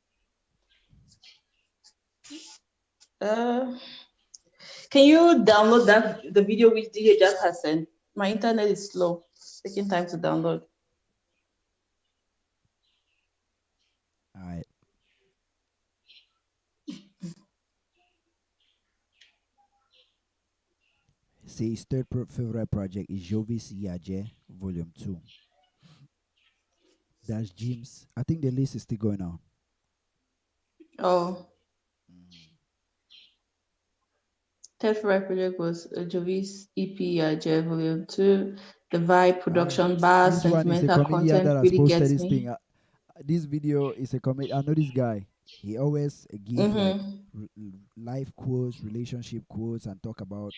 Can you download the video which DJ just has sent? My internet is slow. It's taking time to download. All right. See, his third favorite project is Jovis Yaje Volume 2. That's James. I think the list is still going on. Oh, third favorite project was Jovis EP J Volume 2. The vibe, All right. production, bars, This one is a sentimental comedian content that has really posted gets this me. thing. This video is a comedy. I know this guy. He always give like Mm-hmm. life quotes, relationship quotes, and talk about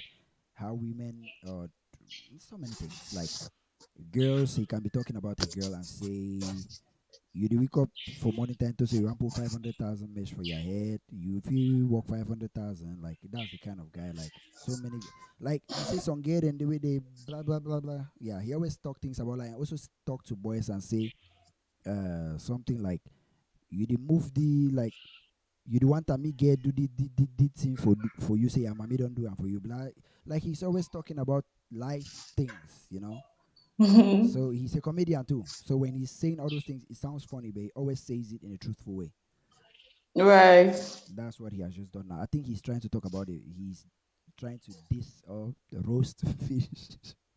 how women so many things like girls. He can be talking about a girl and say you do wake up for morning time to say you want to put 500,000 mesh for your head. You if you work 500,000, like that's the kind of guy. Like so many, like he says on get and the way they blah blah blah blah. Yeah, he always talk things about like also talk to boys and say something like you the move the like you the want to me get do the thing for you say your mommy don't do and for you blah like he's always talking about life things, you know. So he's a comedian too. So when he's saying all those things, it sounds funny, but he always says it in a truthful way. Right. That's what he has just done now. I think he's trying to talk about it. He's trying to diss or roast fish.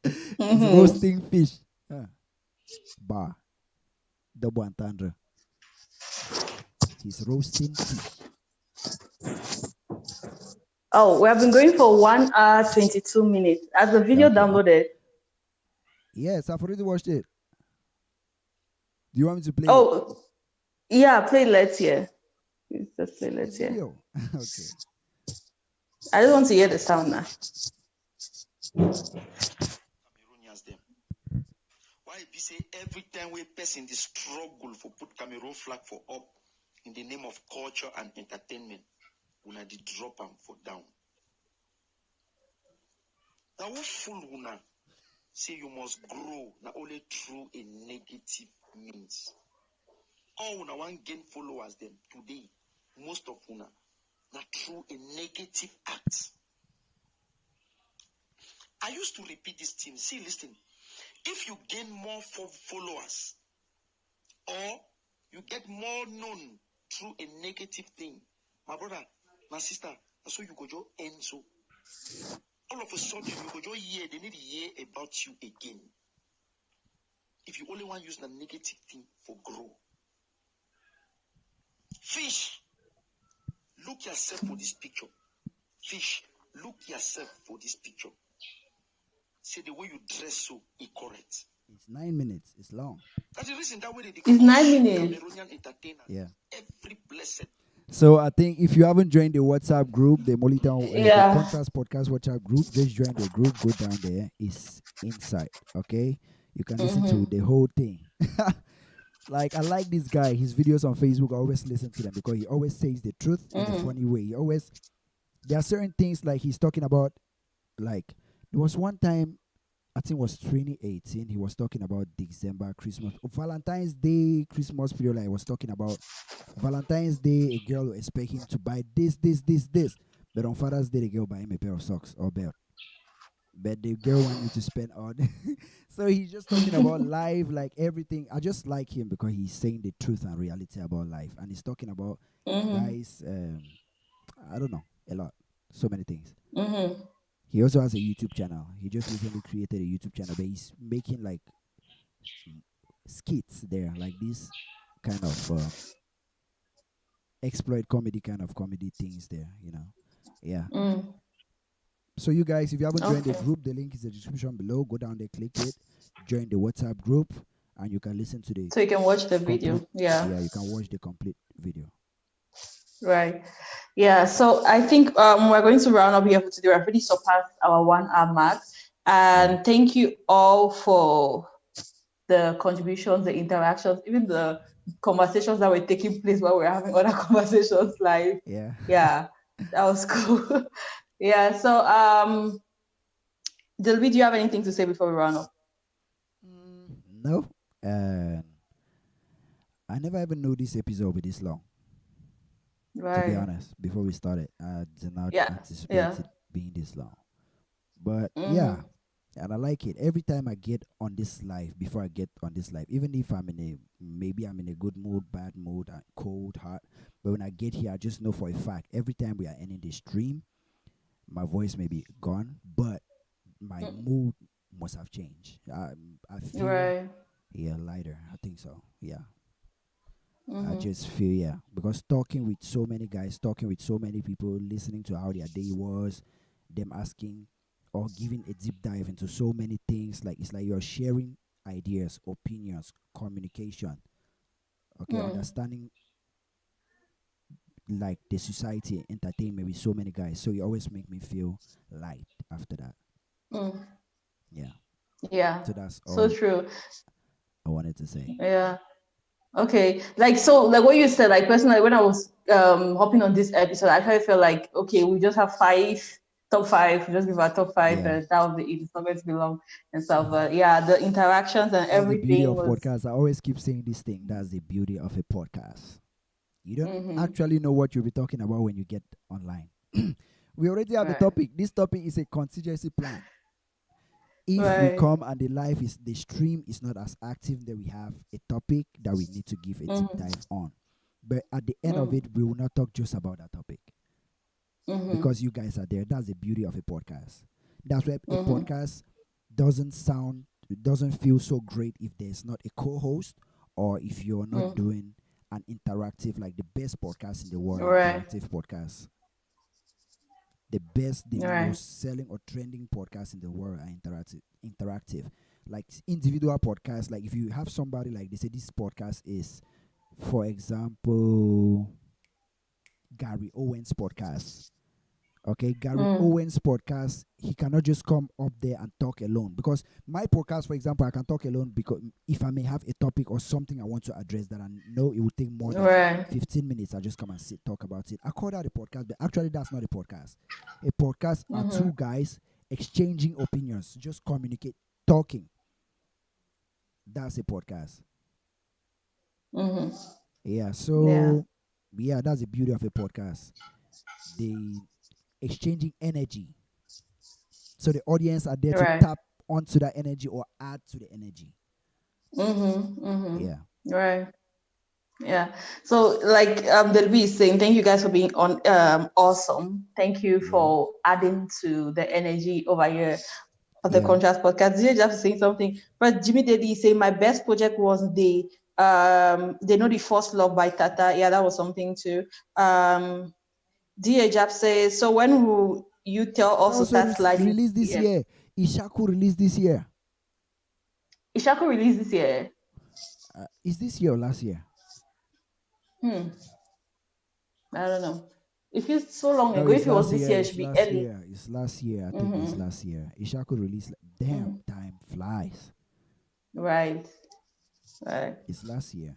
He's Mm-hmm. roasting fish. Bar. Double entendre. He's roasting fish. Oh, we have been going for 1 hour 22 minutes. Has the video Okay. downloaded? Yes, I've already watched it. Do you want me to play it? Oh, yeah, play Let's Hear. Just play The Let's Hear. video. Okay. I just want to hear the sound now. Cameroonians them. Why be say every time we person the struggle for put Cameroon flag for up in the name of culture and entertainment, una the drop them for down. Now who fool una say you must grow not only through a negative means. All una want gain followers them today. Most of una not through a negative act. I used to repeat this thing. See, listen. If you gain more followers or you get more known through a negative thing, my brother, my sister, so you go just end so. All of a sudden, you go just hear, they need to hear about you again. If you only want to use the negative thing for grow. Fish, look yourself for this picture. Fish, look yourself for this picture. Say the way you dress so is correct. It's 9 minutes. It's long. That's the reason that way they It's 9 minutes. Cameroonian entertainer. Yeah. Every blessed. So I think if you haven't joined the WhatsApp group, the Molitown, the Yeah. Contrast Podcast WhatsApp group, just join the group. Go down there. It's inside. Okay, you can listen to the whole thing. Like I like this guy. His videos on Facebook, I always listen to them because he always says the truth in a funny way. He always there are certain things like he's talking about. Like there was one time I think it was 2018. He was talking about December, Christmas, Valentine's Day, Christmas period. Like he was talking about Valentine's Day. A girl will expect him to buy this. But on Father's Day, the girl buy him a pair of socks or belt. But the girl want him to spend all. So he's just talking about life, like everything. I just like him because he's saying the truth and reality about life, and he's talking about guys. I don't know a lot, so many things. He also has a YouTube channel. He just recently created a YouTube channel, but he's making like skits there, like this kind of exploit comedy kind of comedy things there, Yeah. So you guys, if you haven't joined the Okay. group, the link is in the description below. Go down there, click it, join the WhatsApp group, and you can listen to the So you can watch the complete. video. Yeah. Yeah, you can watch the complete video. Right. Yeah. So I think we're going to round up here for today. We've already surpassed our 1 hour mark. Yeah. And thank you all for the contributions, the interactions, even the conversations that were taking place while we were having other conversations live. Yeah. Yeah, that was cool. Yeah. So Delby, do you have anything to say before we round up? No. And I never even knew this episode would be this long. To be Right. honest, before we started, I did not Yeah. anticipate Yeah. it being this long. But yeah, Mm-hmm. and I like it. Every time I get on this live, before I get on this live, even if maybe I'm in a good mood, bad mood, cold, hot, but when I get here, I just know for a fact, every time we are ending the stream, my voice may be gone, but my mood must have changed. I feel, Right. yeah, lighter. I think so. Yeah. I Mm-hmm. just feel, yeah, because talking with so many guys, talking with so many people, listening to how their day was, them asking or giving a deep dive into so many things, like it's like you're sharing ideas, opinions, communication, okay, understanding like the society, entertainment with so many guys. So you always make me feel light after that. Mm. Yeah. Yeah. So that's So all true. I wanted to say. Yeah. Okay, like so, like what you said, like personally, when I was hopping on this episode, I kind of felt like okay, we just have top five, we just give our top five, Yeah. and that will be it. It's not going to be long and stuff. But yeah, the interactions and That's the beauty everything of was. podcasts. I always keep saying this thing. That's the beauty of a podcast. You don't Mm-hmm. actually know what you'll be talking about when you get online. We already have a Right. topic. This topic is a contingency plan. If we Right. come and the stream is not as active, then we have a topic that we need to give a deep Mm-hmm. dive on. But at the end of Mm-hmm. it, we will not talk just about that topic Mm-hmm. because you guys are there. That's the beauty of a podcast. That's why a Mm-hmm. podcast doesn't feel so great if there's not a co-host or if you're not Mm-hmm. doing an interactive, like the best podcast in the world, Right. interactive podcast. The best, the Right. most selling or trending podcasts in the world are interactive. Like individual podcasts, like if you have somebody like they say this podcast is, for example, Gary Owens podcast. Okay, Gary Mm. Owens podcast, he cannot just come up there and talk alone. Because my podcast, for example, I can talk alone because if I may have a topic or something I want to address that I know it will take more than Right. 15 minutes, I just come and sit, talk about it. I call that a podcast, but actually that's not a podcast. A podcast are Mm-hmm. two guys exchanging opinions, just communicate, talking. That's a podcast. Mm-hmm. Yeah, Yeah. so yeah, that's the beauty of a podcast. The exchanging energy. So the audience are there to Right. tap onto that energy or add to the energy. Mm-hmm. Yeah. Mm-hmm. Right. Yeah. So like Delby is saying, thank you guys for being on awesome. Thank you Yeah. for adding to the energy over here for the Yeah. contrast podcast. DJ just saying something. But Jimmy Daddy is saying my best project was the they know the first love by Tata. Yeah, that was something too. DA Jap says, so when will you tell And us to also start sliding released this PM? year. Ishaku released this year. Ishaku released this year. Is this year or last year? Hmm. I don't know. If it's so long No, ago, it's if it was last this year. year, it It's should be last early. year. It's last year. I think it's Mm-hmm. last year. Isha could release. Damn, time flies. Right. Right. It's last year.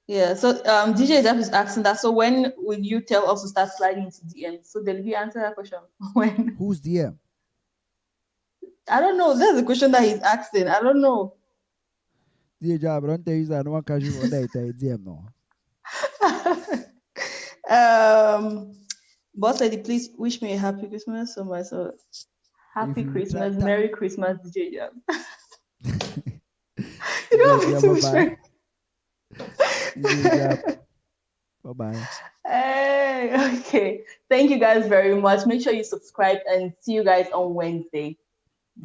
Yeah. So DJ Zap is asking that. So when will you tell us to start sliding into DM? So they'll be answer that question. When? Who's DM? I don't know. That's the question that he's asking. I don't know. DJ job. Don't tell you that no one can you on that DM no. um, Boss lady, please wish me a happy Christmas. So my so If happy you try Christmas, that, Merry Christmas, DJ Jam. You DJ don't have job. to Bye wish bye. me. DJ job. Bye bye. Hey, okay. Thank you guys very much. Make sure you subscribe and see you guys on Wednesday.